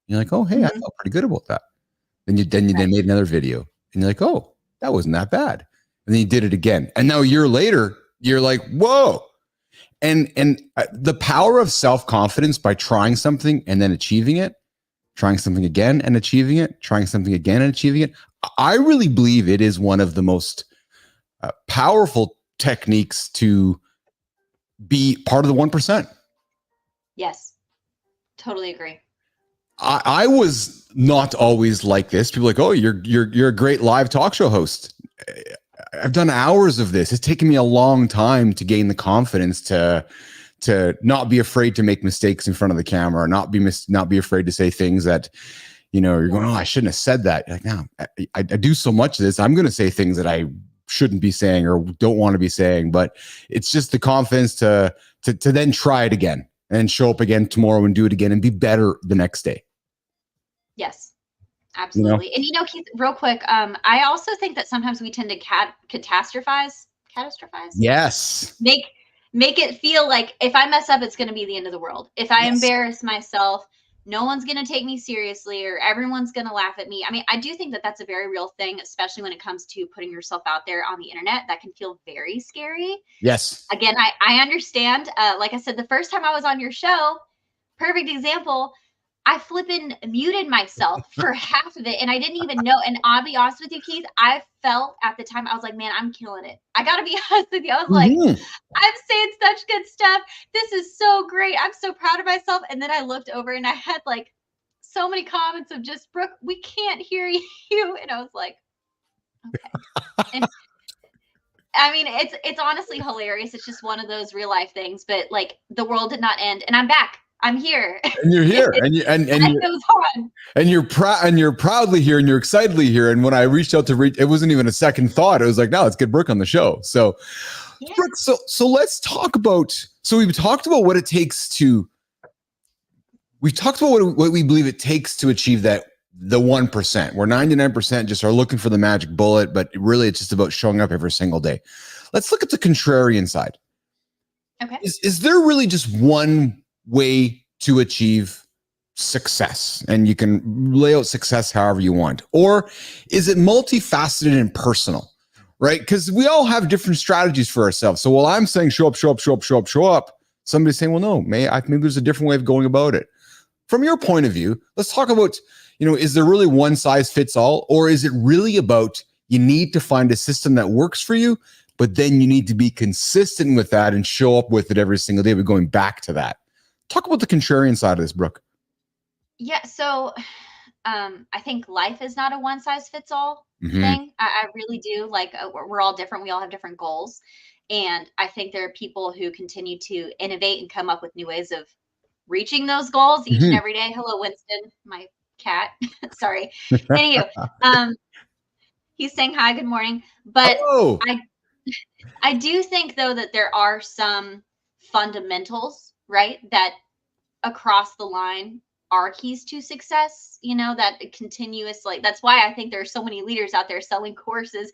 You're like, oh, hey, I Mhm. felt pretty good about that. Then made another video. And you're like, oh, that wasn't that bad. And then you did it again. And now a year later, you're like, whoa. And the power of self-confidence by trying something and then achieving it trying something again and achieving it, trying something again and achieving it. I really believe it is one of the most powerful techniques to be part of the 1%. Yes, totally agree. I was not always like this. People are like, oh, you're a great live talk show host. I've done hours of this. It's taken me a long time to gain the confidence to not be afraid to make mistakes in front of the camera, not be afraid to say things that, you're going, oh, I shouldn't have said that. Like, no, I do so much of this. I'm going to say things that I shouldn't be saying or don't want to be saying, but it's just the confidence to then try it again and show up again tomorrow and do it again and be better the next day. Yes, absolutely. And Keith, real quick, I also think that sometimes we tend to catastrophize. Yes. Make it feel like if I mess up, it's going to be the end of the world. If I embarrass myself, no one's going to take me seriously or everyone's going to laugh at me. I mean, I do think that that's a very real thing, especially when it comes to putting yourself out there on the internet. That can feel very scary. Yes. Again, I understand. Like I said, the first time I was on your show, perfect example, I flippin' muted myself for half of it and I didn't even know. And I'll be honest with you, Keith, I felt at the time, I was like, man, I'm killing it. I got to be honest with you. I was like, I'm saying such good stuff. This is so great. I'm so proud of myself. And then I looked over and I had like so many comments of just, Brooke, we can't hear you. And I was like, okay. And I mean, it's honestly hilarious. It's just one of those real life things, but like the world did not end and I'm back. I'm here. And you're here. and you're proud and you're proudly here and you're excitedly here. And when I reached out it wasn't even a second thought. It was like, no, let's get Brooke on the show. So Brooke, so let's talk about, we've talked about what it takes to, we've talked about what we believe it takes to achieve the 1%, where 99% just are looking for the magic bullet, but really it's just about showing up every single day. Let's look at the contrarian side. Okay. Is there really just one way to achieve success, and you can lay out success however you want, or is it multifaceted and personal, right? Because we all have different strategies for ourselves. So while I'm saying show up, somebody's saying, well, no, maybe there's a different way of going about it. From your point of view, let's talk about, is there really one size fits all, or is it really about you need to find a system that works for you, but then you need to be consistent with that and show up with it every single day, but going back to that? Talk about the contrarian side of this, Brooke. Yeah. So I think life is not a one size fits all thing. I really do. Like we're all different. We all have different goals. And I think there are people who continue to innovate and come up with new ways of reaching those goals each and every day. Hello, Winston, my cat. Sorry. Anyway, he's saying hi, good morning. But I do think though that there are some fundamentals, right, that across the line are keys to success, that continuous, like, that's why I think there are so many leaders out there selling courses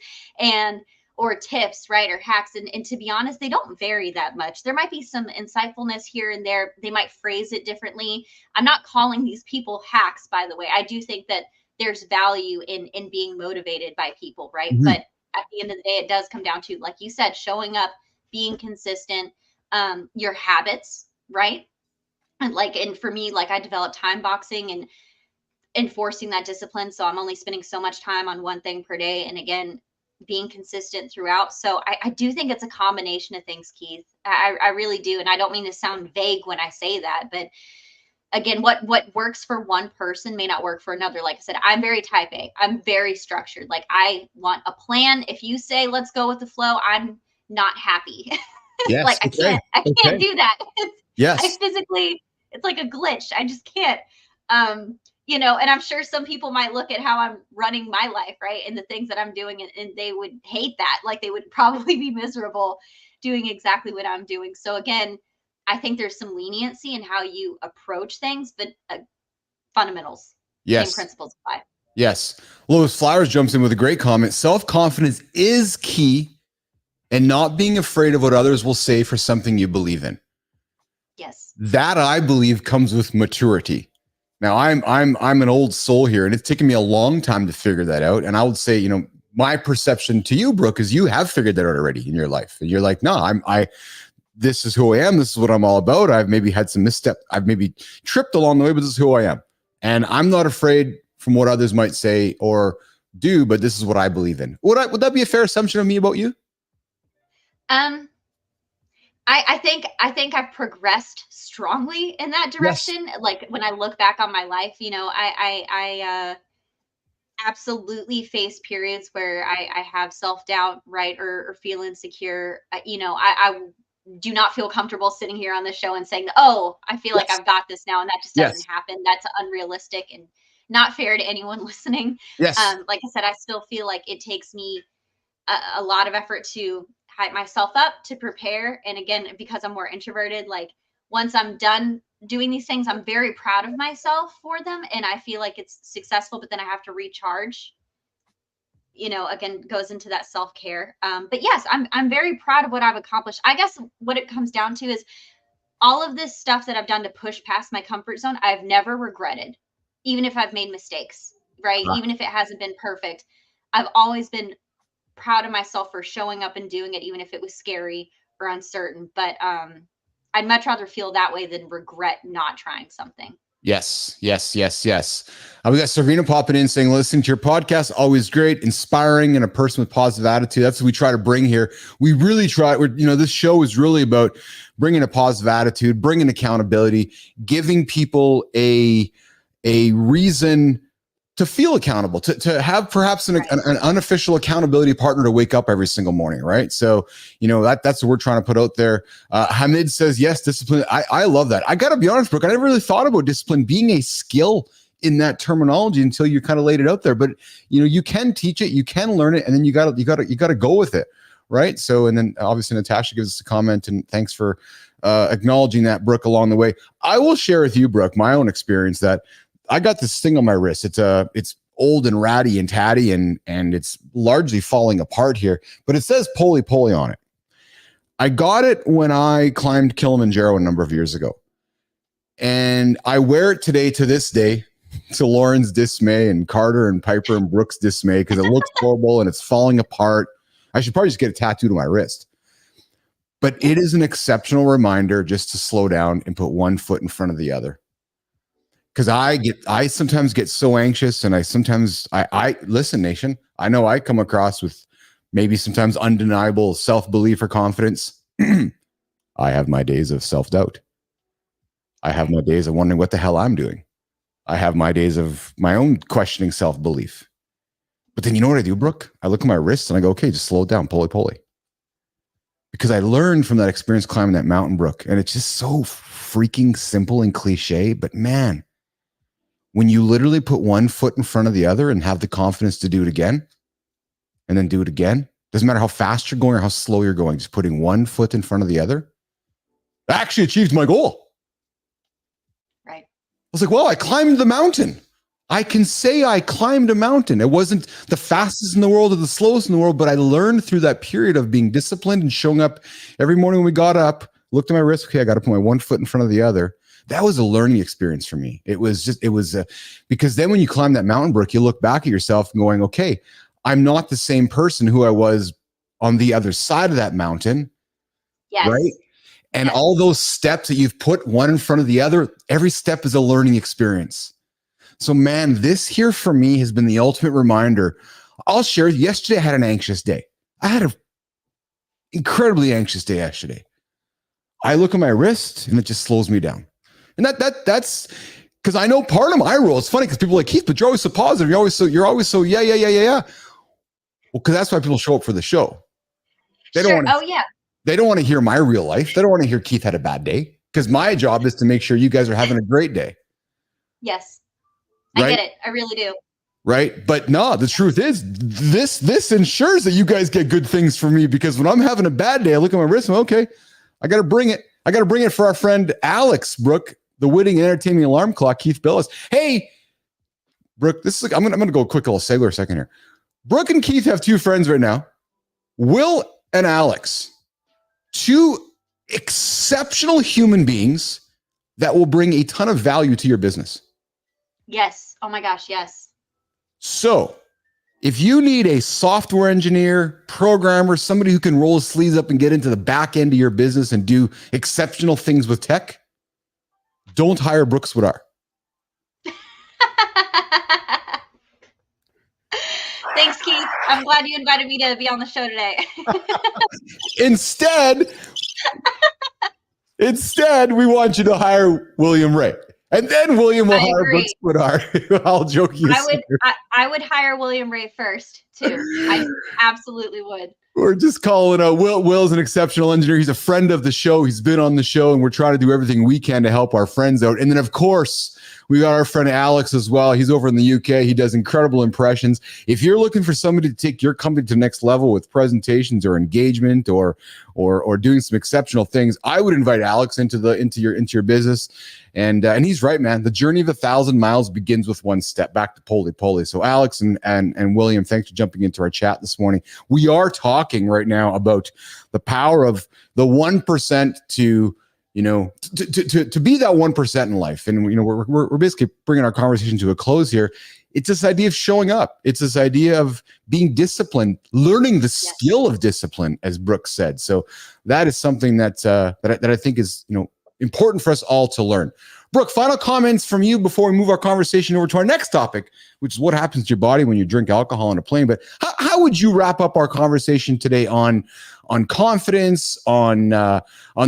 or tips, right, or hacks. And to be honest, they don't vary that much. There might be some insightfulness here and there. They might phrase it differently. I'm not calling these people hacks, by the way. I do think that there's value in being motivated by people, right? But at the end of the day, it does come down to, like you said, showing up, being consistent, your habits, right? And for me, like I developed time boxing and enforcing that discipline. So I'm only spending so much time on one thing per day. And again, being consistent throughout. So I do think it's a combination of things, Keith. I really do. And I don't mean to sound vague when I say that, but again, what works for one person may not work for another. Like I said, I'm very type A. I'm very structured. Like I want a plan. If you say, let's go with the flow, I'm not happy. Yes, like I can't do that. Yes. I physically, it's like a glitch. I just can't, and I'm sure some people might look at how I'm running my life, right? And the things that I'm doing, and they would hate that. Like they would probably be miserable doing exactly what I'm doing. So again, I think there's some leniency in how you approach things, but fundamentals, same principles apply. Yes. Lois Flowers jumps in with a great comment. Self-confidence is key, and not being afraid of what others will say for something you believe in. Yes. That, I believe, comes with maturity. Now, I'm an old soul here, and it's taken me a long time to figure that out. And I would say, my perception to you, Brooke, is you have figured that out already in your life. And you're like, no, this is who I am. This is what I'm all about. I've maybe had some misstep. I've maybe tripped along the way, but this is who I am. And I'm not afraid from what others might say or do, but this is what I believe in. Would that be a fair assumption of me about you? I think I've progressed strongly in that direction. Yes. Like when I look back on my life, you know, I absolutely face periods where I have self-doubt, right, or feel insecure. You know, I do not feel comfortable sitting here on this show and saying, oh, I feel like I've got this now, and that just doesn't happen. That's unrealistic and not fair to anyone listening. Yes. Like I said, I still feel like it takes me a lot of effort to hype myself up, to prepare. And again, because I'm more introverted, like once I'm done doing these things, I'm very proud of myself for them, and I feel like it's successful, but then I have to recharge. You know, again, goes into that self-care. But yes, I'm very proud of what I've accomplished. I guess what it comes down to is all of this stuff that I've done to push past my comfort zone, I've never regretted, even if I've made mistakes, right? Even if it hasn't been perfect, I've always been proud of myself for showing up and doing it, even if it was scary or uncertain. But I'd much rather feel that way than regret not trying something. Yes. We got Servina popping in saying, listening to your podcast, always great, inspiring, and a person with positive attitude. That's what we try to bring here. We really try. This show is really about bringing a positive attitude, bringing accountability, giving people a reason to feel accountable, to have perhaps an unofficial accountability partner to wake up every single morning, right? So, that's what we're trying to put out there. Hamid says, yes, discipline. I love that. I got to be honest, Brooke, I never really thought about discipline being a skill in that terminology until you kind of laid it out there. But, you can teach it, you can learn it, and then you got to go with it, right? So, and then obviously Natasha gives us a comment, and thanks for acknowledging that, Brooke, along the way. I will share with you, Brooke, my own experience that I got this thing on my wrist. It's old and ratty and tatty, and it's largely falling apart here, but it says Poli Poli on it. I got it when I climbed Kilimanjaro a number of years ago, and I wear it today to this day, to Lauren's dismay and Carter and Piper and Brooke's dismay, because it looks horrible and it's falling apart. I should probably just get a tattoo to my wrist. But it is an exceptional reminder just to slow down and put one foot in front of the other. Because I sometimes get so anxious, and I listen, nation. I know I come across with maybe sometimes undeniable self-belief or confidence. I have my days of self-doubt. I have my days of wondering what the hell I'm doing. I have my days of my own questioning self-belief. But then you know what I do, Brooke? I look at my wrist and I go, okay, just slow it down, Poli Poli. Because I learned from that experience climbing that mountain, Brooke, and it's just so freaking simple and cliche, but man, when you literally put one foot in front of the other and have the confidence to do it again, and then do it again, doesn't matter how fast you're going or how slow you're going, just putting one foot in front of the other, I actually achieved my goal. Right. I was like, well, I climbed the mountain. I can say I climbed a mountain. It wasn't the fastest in the world or the slowest in the world, but I learned through that period of being disciplined and showing up every morning when we got up, looked at my wrist, okay, I got to put my one foot in front of the other. That was a learning experience for me. It was because then when you climb that mountain, Brooke, you look back at yourself and going, okay, I'm not the same person who I was on the other side of that mountain. Yes. Right. And all those steps that you've put one in front of the other, every step is a learning experience. So man, this here for me has been the ultimate reminder. I'll share, yesterday I had an anxious day. I had an incredibly anxious day yesterday. I look at my wrist and it just slows me down. And that's because I know part of my role. It's funny because people are like, Keith, but you're always so positive. You're always so yeah. Well, because that's why people show up for the show. They don't want to. They don't want to hear my real life. They don't want to hear Keith had a bad day, because my job is to make sure you guys are having a great day. Yes, I get it. I really do. Right, but no, the truth is this ensures that you guys get good things from me, because when I'm having a bad day, I look at my wrist and okay, I got to bring it. I got to bring it for our friend Alex, Brooke, the witty and entertaining alarm clock, Keith Billis. Hey, Brooke, I'm gonna go a quick little segue second here. Brooke and Keith have two friends right now, Will and Alex, two exceptional human beings that will bring a ton of value to your business. Yes. Oh my gosh. Yes. So if you need a software engineer, programmer, somebody who can roll his sleeves up and get into the back end of your business and do exceptional things with tech, don't hire Brooke Swadar. Thanks, Keith. I'm glad you invited me to be on the show today. Instead, we want you to hire William Ray. And then William will I hire agree. Brooks Woodhart. I'll joke you. I would hire William Ray first too. I absolutely would. We're just calling out Will. Will's an exceptional engineer. He's a friend of the show. He's been on the show, and we're trying to do everything we can to help our friends out. And then, of course, we got our friend Alex as well. He's over in the UK. He does incredible impressions. If you're looking for somebody to take your company to the next level with presentations or engagement or doing some exceptional things, I would invite Alex into your business. And he's right, man. The journey of 1,000 miles begins with one step. Back to Poly. So Alex and William, thanks for jumping into our chat this morning. We are talking right now about the power of the 1% to be that 1% in life. And we're basically bringing our conversation to a close here. It's this idea of showing up. It's this idea of being disciplined, learning the skill of discipline, as Brooks said. So that is something that I think is important for us all to learn. Brooke, final comments from you before we move our conversation over to our next topic, which is what happens to your body when you drink alcohol on a plane. But how would you wrap up our conversation today on confidence, on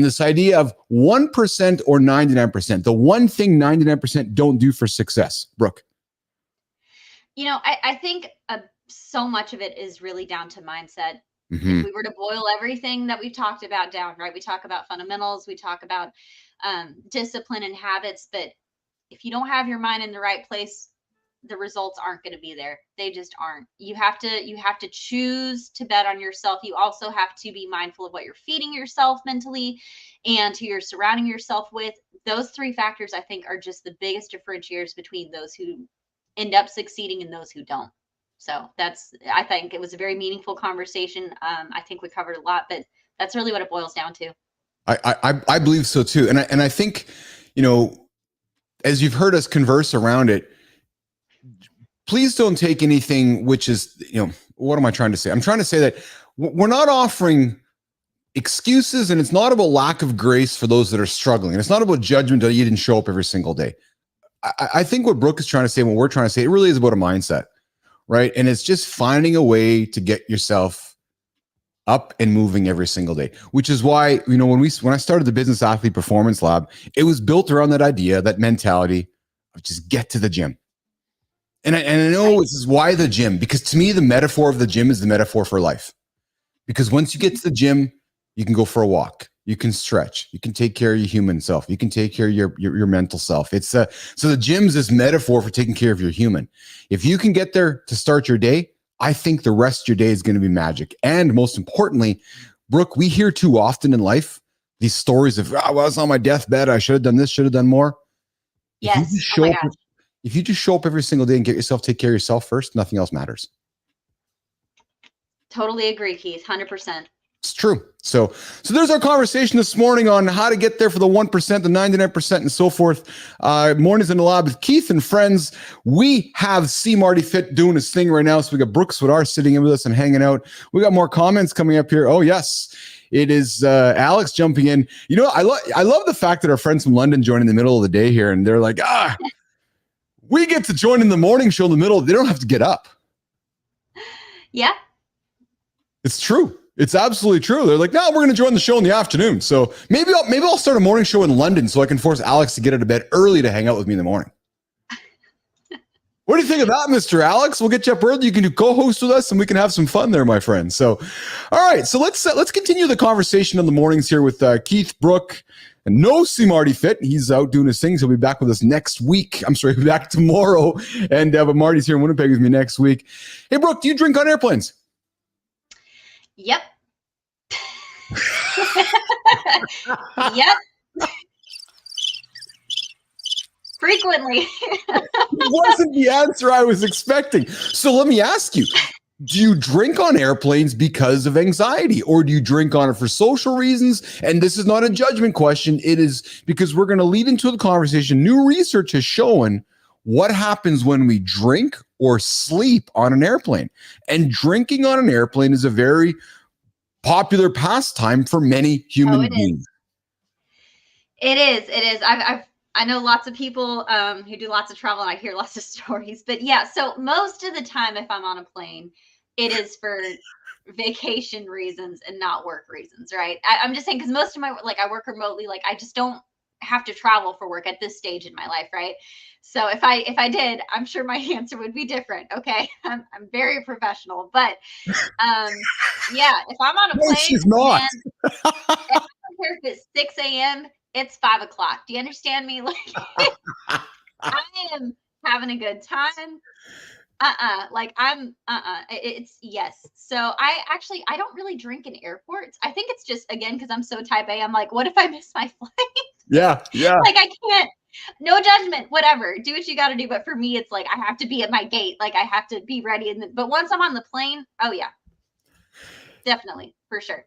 this idea of 1% or 99%, the one thing 99% don't do for success? Brooke. I think so much of it is really down to mindset. Mm-hmm. If we were to boil everything that we've talked about down, right? We talk about fundamentals, we talk about discipline and habits, but if you don't have your mind in the right place, the results aren't going to be there. They just aren't. You have to choose to bet on yourself. You also have to be mindful of what you're feeding yourself mentally and who you're surrounding yourself with. Those three factors, I think, are just the biggest differentiators between those who end up succeeding and those who don't. So I think it was a very meaningful conversation. I think we covered a lot, but that's really what it boils down to. I believe so too. And I think, as you've heard us converse around it, please don't take anything which is, what am I trying to say? I'm trying to say that we're not offering excuses, and it's not about lack of grace for those that are struggling. And it's not about judgment that you didn't show up every single day. I think what Brooke is trying to say, what we're trying to say, it really is about a mindset. Right. And it's just finding a way to get yourself up and moving every single day, which is why, when I started the Business Athlete Performance Lab, it was built around that idea, that mentality of just get to the gym. And I know this is why the gym, because to me, the metaphor of the gym is the metaphor for life. Because once you get to the gym, you can go for a walk. You can stretch. You can take care of your human self. You can take care of your mental self. It's so the gym's this metaphor for taking care of your human. If you can get there to start your day, I think the rest of your day is going to be magic. And most importantly, Brooke, we hear too often in life these stories of, I was on my deathbed. I should have done this, should have done more. Yes. If you just show up every single day and take care of yourself first, nothing else matters. Totally agree, Keith. 100%. It's true. So there's our conversation this morning on how to get there for the 1%, the 99%, and so forth. Mornings in the Lab with Keith and friends. We have C Marty Fit doing his thing right now. So we got Brooks Woodhart sitting in with us and hanging out. We got more comments coming up here. Oh, yes. It is Alex jumping in. I love the fact that our friends from London join in the middle of the day here, and they're like, we get to join in the morning show in the middle. They don't have to get up. Yeah. It's true. It's absolutely true. They're like, no, we're going to join the show in the afternoon. So maybe I'll start a morning show in London so I can force Alex to get out of bed early to hang out with me in the morning. What do you think of that, Mr. Alex? We'll get you up early. You can do co-host with us and we can have some fun there, my friend. So, all right. So let's continue the conversation in the mornings here with Keith, Brooke, and no C Marty Fit. He's out doing his things. He'll be back with us next week. I'm sorry, he'll be back tomorrow. And but Marty's here in Winnipeg with me next week. Hey, Brooke, do you drink on airplanes? Yep. Yep. Frequently. Wasn't the answer I was expecting. So let me ask you, do you drink on airplanes because of anxiety, or do you drink on it for social reasons? And this is not a judgment question. It is because we're going to lead into the conversation. New research has shown what happens when we drink or sleep on an airplane. And drinking on an airplane is a very popular pastime for many human beings. It is. I know lots of people who do lots of travel, and I hear lots of stories. But yeah, so most of the time, if I'm on a plane, it is for vacation reasons and not work reasons, right? I'm just saying because most of my like I work remotely, like I just don't have to travel for work at this stage in my life, right? So if I did, I'm sure my answer would be different. Okay, I'm very professional, but yeah, if I'm on a No, plane, she's not. man, I don't care if it's 6 a.m. It's 5 o'clock. Do you understand me? Like I am having a good time. Like I'm it's yes. So I don't really drink in airports. I think it's just again because I'm so type A. I'm like, what if I miss my flight? Yeah, yeah. Like I can't. No judgment, whatever. Do what you got to do. But for me, it's like I have to be at my gate. Like I have to be ready. But once I'm on the plane, oh yeah, definitely for sure.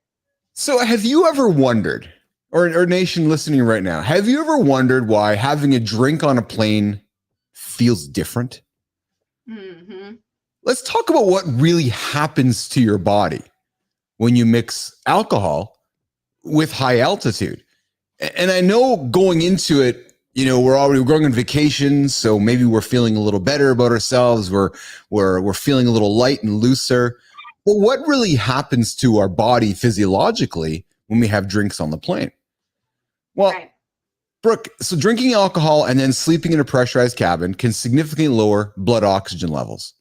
So have you ever wondered, or nation listening right now, have you ever wondered why having a drink on a plane feels different? Mm-hmm. Let's talk about what really happens to your body when you mix alcohol with high altitude. And I know going into it, you know, we're going on vacation, so maybe we're feeling a little better about ourselves. We're feeling a little light and looser. But what really happens to our body physiologically when we have drinks on the plane? Well, Right. Brooke, so drinking alcohol and then sleeping in a pressurized cabin can significantly lower blood oxygen levels.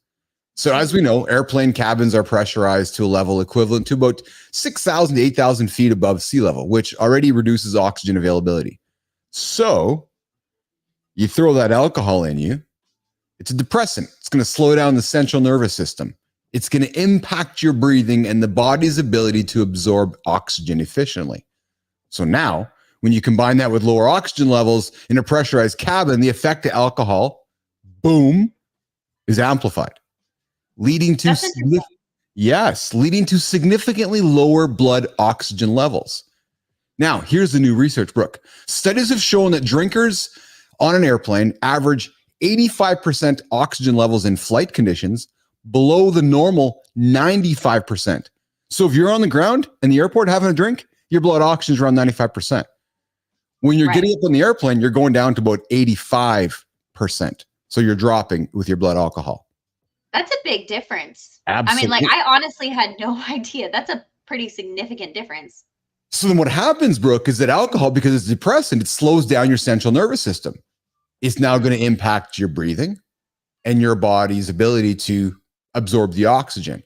So as we know, airplane cabins are pressurized to a level equivalent to about 6,000 to 8,000 feet above sea level, which already reduces oxygen availability. So you throw that alcohol in you, it's a depressant. It's going to slow down the central nervous system. It's going to impact your breathing and the body's ability to absorb oxygen efficiently. So now, when you combine that with lower oxygen levels in a pressurized cabin, the effect of alcohol, boom, is amplified, leading to leading to significantly lower blood oxygen levels. Now, here's the new research, Brooke. Studies have shown that drinkers on an airplane average 85% oxygen levels in flight conditions, below the normal 95%. So if you're on the ground in the airport having a drink, your blood oxygen is around 95%. When you're getting up on the airplane, you're going down to about 85%. So you're dropping with your blood alcohol. That's a big difference. Absolutely. I mean, like I honestly had no idea. That's a pretty significant difference. So then what happens, Brooke, is that alcohol, because it's depressant, it slows down your central nervous system. It's now going to impact your breathing and your body's ability to absorb the oxygen.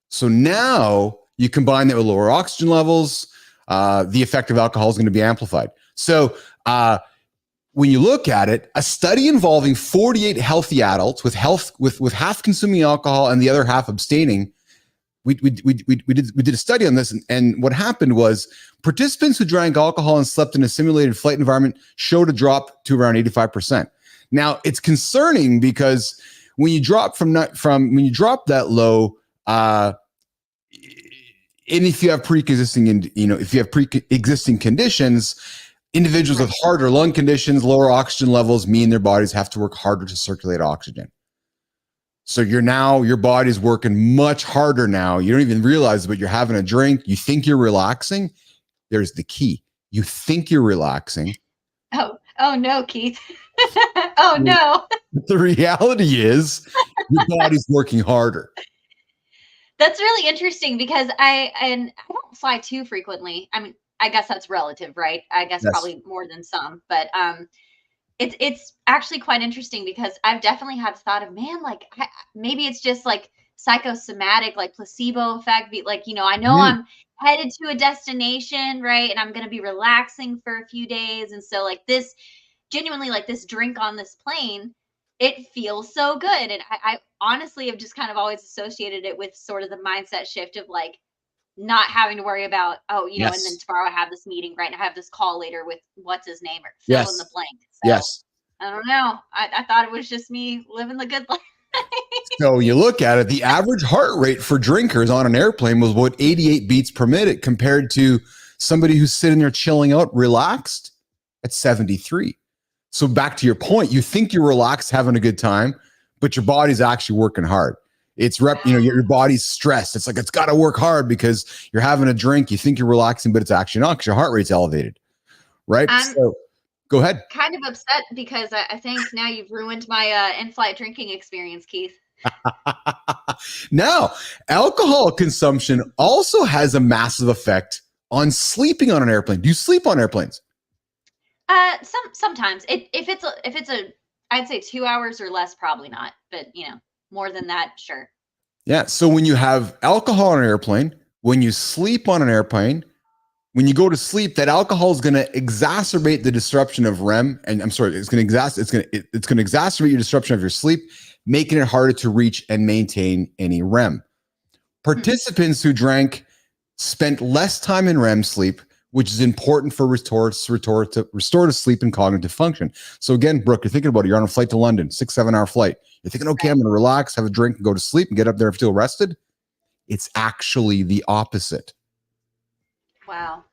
So now you combine that with lower oxygen levels, the effect of alcohol is going to be amplified. So when you look at it, a study involving 48 healthy adults with half consuming alcohol and the other half abstaining, we did a study on this, and what happened was participants who drank alcohol and slept in a simulated flight environment showed a drop to around 85%. Now it's concerning because when you drop when you drop that low, and if you have pre-existing conditions, individuals with harder lung conditions, lower oxygen levels mean their bodies have to work harder to circulate oxygen. So your body's working much harder now. You don't even realize, but you're having a drink. You think you're relaxing. There's the key. You think you're relaxing. Oh no, Keith. Oh no. The reality is your body's working harder. That's really interesting because I don't fly too frequently. I mean, I guess that's relative, right? I guess Yes. probably more than some, but it's actually quite interesting because I've definitely had the thought of, man, like maybe it's just like psychosomatic, like placebo effect. Like, you know, I know I'm headed to a destination, right? And I'm going to be relaxing for a few days. And so like this genuinely like this drink on this plane, it feels so good. And I honestly have just kind of always associated it with sort of the mindset shift of like not having to worry about, oh, you know, and then tomorrow I have this meeting, right? And I have this call later with what's his name or fill in the blank. So, Yes. I don't know. I thought it was just me living the good life. So you look at it, the average heart rate for drinkers on an airplane was about 88 beats per minute compared to somebody who's sitting there chilling out, relaxed at 73. So back to your point, you think you're relaxed, having a good time, but your body's actually working hard. It's your body's stressed. It's like, it's got to work hard because you're having a drink. You think you're relaxing, but it's actually not because your heart rate's elevated. Right. So Go ahead. Kind of upset because I think now you've ruined my in-flight drinking experience, Keith. Now, alcohol consumption also has a massive effect on sleeping on an airplane. Do you sleep on airplanes? Sometimes if it's a I'd say 2 hours or less, probably not. But more than that, sure. Yeah. So when you have alcohol on an airplane, when you sleep on an airplane, when you go to sleep, that alcohol is going to exacerbate the disruption of REM. And I'm sorry, it's going to exacerbate your disruption of your sleep, making it harder to reach and maintain any REM. Participants who drank spent less time in REM sleep, which is important for restorative sleep and cognitive function. So again, Brooke, you're thinking about it. You're on a flight to London, 6-7 hour flight. You're thinking, okay, I'm going to relax, have a drink, and go to sleep and get up there and feel rested. It's actually the opposite. Wow.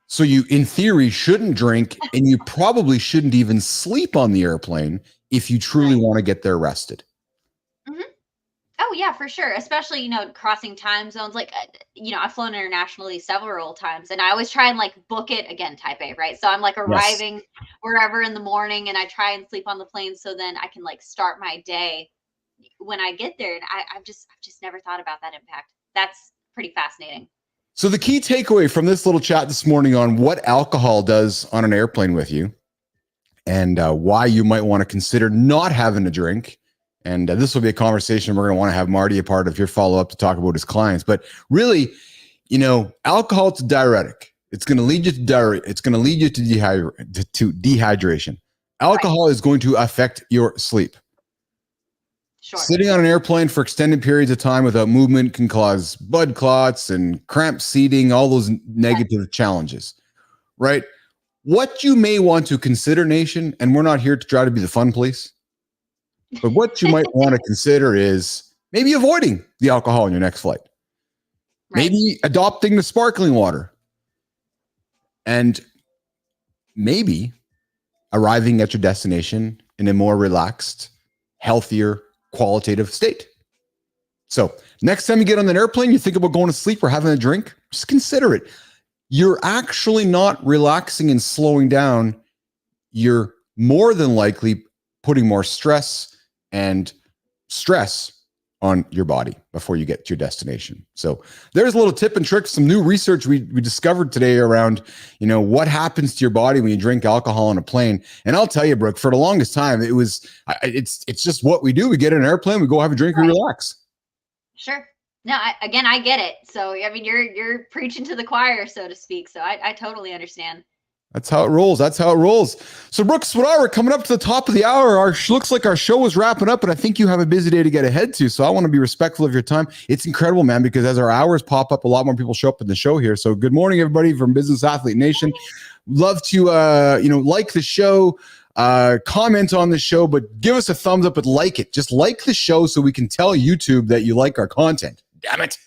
So you, in theory, shouldn't drink, and you probably shouldn't even sleep on the airplane if you truly want to get there rested. Oh yeah, for sure. Especially, crossing time zones. Like, I've flown internationally several times, and I always try and like book it again, type A, right? So I'm like arriving wherever in the morning, and I try and sleep on the plane so then I can like start my day when I get there. And I've just never thought about that impact. That's pretty fascinating. So the key takeaway from this little chat this morning on what alcohol does on an airplane with you, and why you might want to consider not having a drink. And this will be a conversation we're going to want to have Marty a part of your follow-up to talk about his clients. But really, alcohol is a diuretic. It's going to lead you to diarrhea. It's going to lead you to dehydration. Alcohol is going to affect your sleep. Sure. Sitting on an airplane for extended periods of time without movement can cause blood clots and cramped seating, all those negative challenges, right? What you may want to consider, nation, and we're not here to try to be the fun police, but what you might want to consider is maybe avoiding the alcohol on your next flight. Right. Maybe adopting the sparkling water. And maybe arriving at your destination in a more relaxed, healthier, qualitative state. So next time you get on an airplane, you think about going to sleep or having a drink, just consider it. You're actually not relaxing and slowing down. You're more than likely putting more stress on your body before you get to your destination. So there's a little tip and trick, some new research we discovered today around, what happens to your body when you drink alcohol on a plane. And I'll tell you, Brooke, for the longest time, it's just what we do. We get in an airplane, we go have a drink, and relax. Sure. No, I get it. So, you're preaching to the choir, so to speak. So I totally understand. That's how it rolls. So Brooke Swidar, we're coming up to the top of the hour. Looks like our show is wrapping up, and I think you have a busy day to get ahead to. So I want to be respectful of your time. It's incredible, man, because as our hours pop up, a lot more people show up in the show here. So good morning, everybody from Business Athlete Nation. Love to, like the show, comment on the show, but give us a thumbs up and like it. Just like the show so we can tell YouTube that you like our content. Damn it.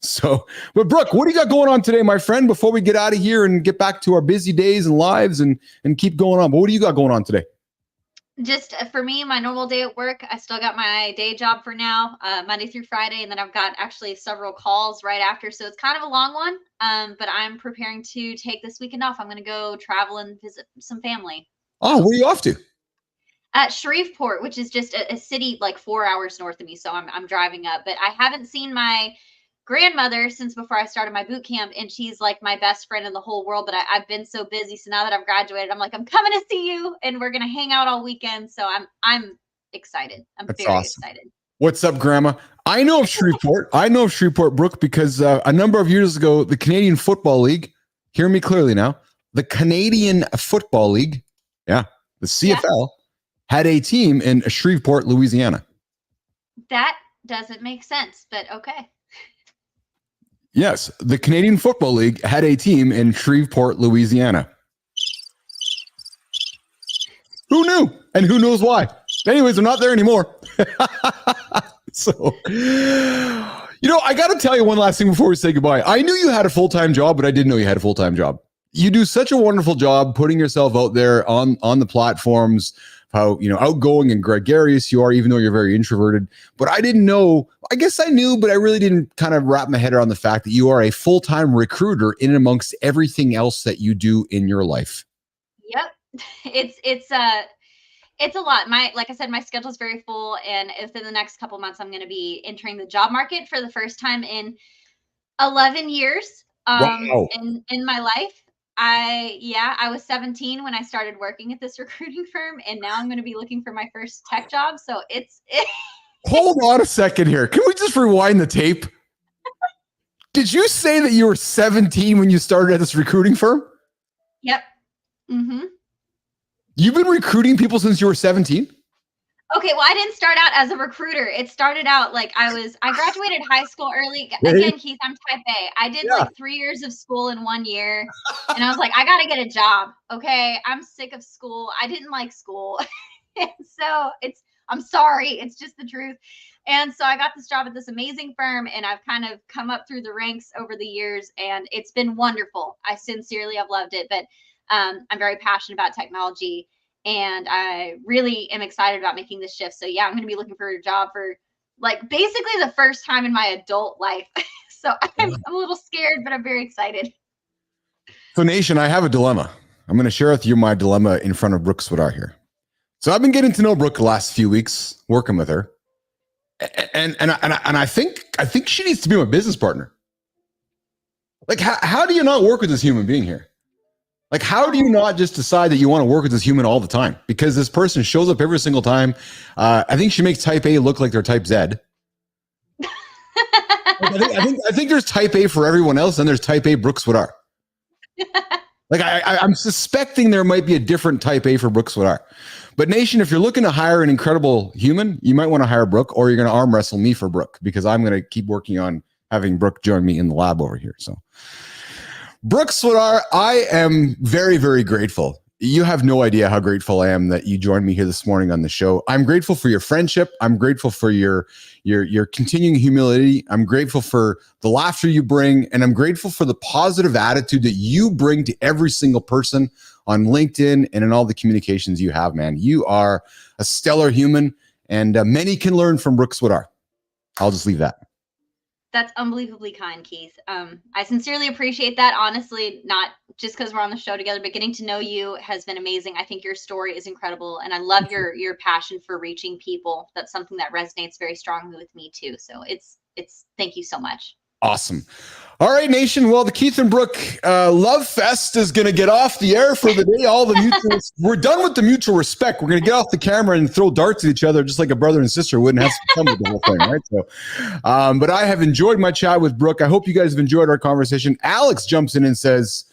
So, but Brooke, what do you got going on today, my friend, before we get out of here and get back to our busy days and lives and keep going on? But what do you got going on today? Just for me, my normal day at work, I still got my day job for now, Monday through Friday. And then I've got actually several calls right after. So it's kind of a long one, but I'm preparing to take this weekend off. I'm going to go travel and visit some family. Oh, where are you off to? At Shreveport, which is just a city like 4 hours north of me. So I'm driving up, but I haven't seen my grandmother since before I started my boot camp, and she's like my best friend in the whole world, but I've been so busy. So now that I've graduated, I'm like, I'm coming to see you, and we're gonna hang out all weekend. So I'm excited. That's very awesome. Excited. What's up, Grandma? I know of Shreveport. Brooke, because a number of years ago, the Canadian Football League, hear me clearly now, the Canadian Football League, the CFL, had a team in Shreveport, Louisiana. That doesn't make sense, but okay. Yes, the Canadian Football League had a team in Shreveport, Louisiana. Who knew? And who knows why? Anyways, they're not there anymore. So, I got to tell you one last thing before we say goodbye. I knew you had a full-time job, but I didn't know you had a full-time job. You do such a wonderful job putting yourself out there on the platforms, how outgoing and gregarious you are, even though you're very introverted. But I didn't know, I guess I knew, but I really didn't kind of wrap my head around the fact that you are a full-time recruiter in and amongst everything else that you do in your life. Yep. It's a lot. Like I said, my schedule is very full, and within the next couple months, I'm going to be entering the job market for the first time in 11 years. Wow. In my life. I was 17 when I started working at this recruiting firm, and now I'm going to be looking for my first tech job. So Hold on a second here. Can we just rewind the tape? Did you say that you were 17 when you started at this recruiting firm? Yep. Mm-hmm. You've been recruiting people since you were 17? Okay, well, I didn't start out as a recruiter. It started out like I graduated high school early. Again, Keith, I'm type A. I did like 3 years of school in 1 year. And I was like, I got to get a job. Okay. I'm sick of school. I didn't like school. And so I'm sorry. It's just the truth. And so I got this job at this amazing firm, and I've kind of come up through the ranks over the years, and it's been wonderful. I sincerely have loved it, but I'm very passionate about technology, and I really am excited about making this shift. So yeah, I'm going to be looking for a job for like basically the first time in my adult life. So I'm a little scared, but I'm very excited. So Nation, I have a dilemma. I'm going to share with you my dilemma in front of Brooke Swadar here. So I've been getting to know Brooke the last few weeks, working with her. And I think she needs to be my business partner. Like, how do you not work with this human being here? Like, how do you not just decide that you want to work with this human all the time? Because this person shows up every single time. I think she makes type A look like they're type Z. I think there's type A for everyone else, and there's type A Brooke Swadar. Like, I'm suspecting there might be a different type A for Brooke Swadar. But Nation, if you're looking to hire an incredible human, you might want to hire Brooke, or you're going to arm wrestle me for Brooke, because I'm going to keep working on having Brooke join me in the lab over here. So, Brooke Swadar, I am very, very grateful. You have no idea how grateful I am that you joined me here this morning on the show. I'm grateful for your friendship. I'm grateful for your continuing humility. I'm grateful for the laughter you bring, and I'm grateful for the positive attitude that you bring to every single person on LinkedIn and in all the communications you have, man. You are a stellar human, and many can learn from Brooke Swadar. I'll just leave that. That's unbelievably kind, Keith. I sincerely appreciate that. Honestly, not just because we're on the show together, but getting to know you has been amazing. I think your story is incredible, and I love your passion for reaching people. That's something that resonates very strongly with me too. So it's thank you so much. Awesome. All right, Nation. Well, the Keith and Brooke Love Fest is going to get off the air for the day. We're done with the mutual respect. We're going to get off the camera and throw darts at each other just like a brother and sister would, and have some fun with the whole thing, right? So, but I have enjoyed my chat with Brooke. I hope you guys have enjoyed our conversation. Alex jumps in and says,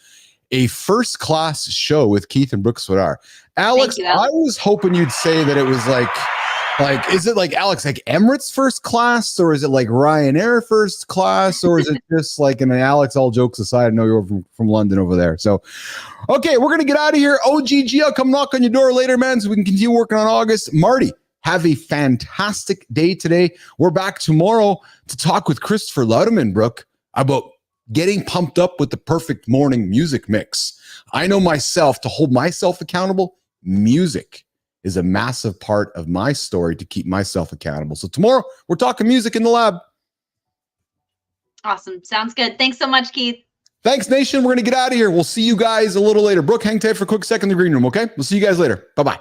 a first-class show with Keith and Brooke Swadar. Alex, I was hoping you'd say that it was like, is it like, Alex, like Emirates first class, or is it like Ryanair first class, or is it just like, and Alex, all jokes aside, I know you're from London over there. So, okay, we're going to get out of here. OGG, I'll come knock on your door later, man, so we can continue working on August. Marty, have a fantastic day today. We're back tomorrow to talk with Christopher Ludeman, Brooke, about getting pumped up with the perfect morning music mix. I know myself, to hold myself accountable, music is a massive part of my story to keep myself accountable. So tomorrow we're talking music in the lab. Awesome. Sounds good. Thanks so much, Keith. Thanks, Nation. We're going to get out of here. We'll see you guys a little later. Brooke, hang tight for a quick second in the green room, okay? We'll see you guys later. Bye-bye.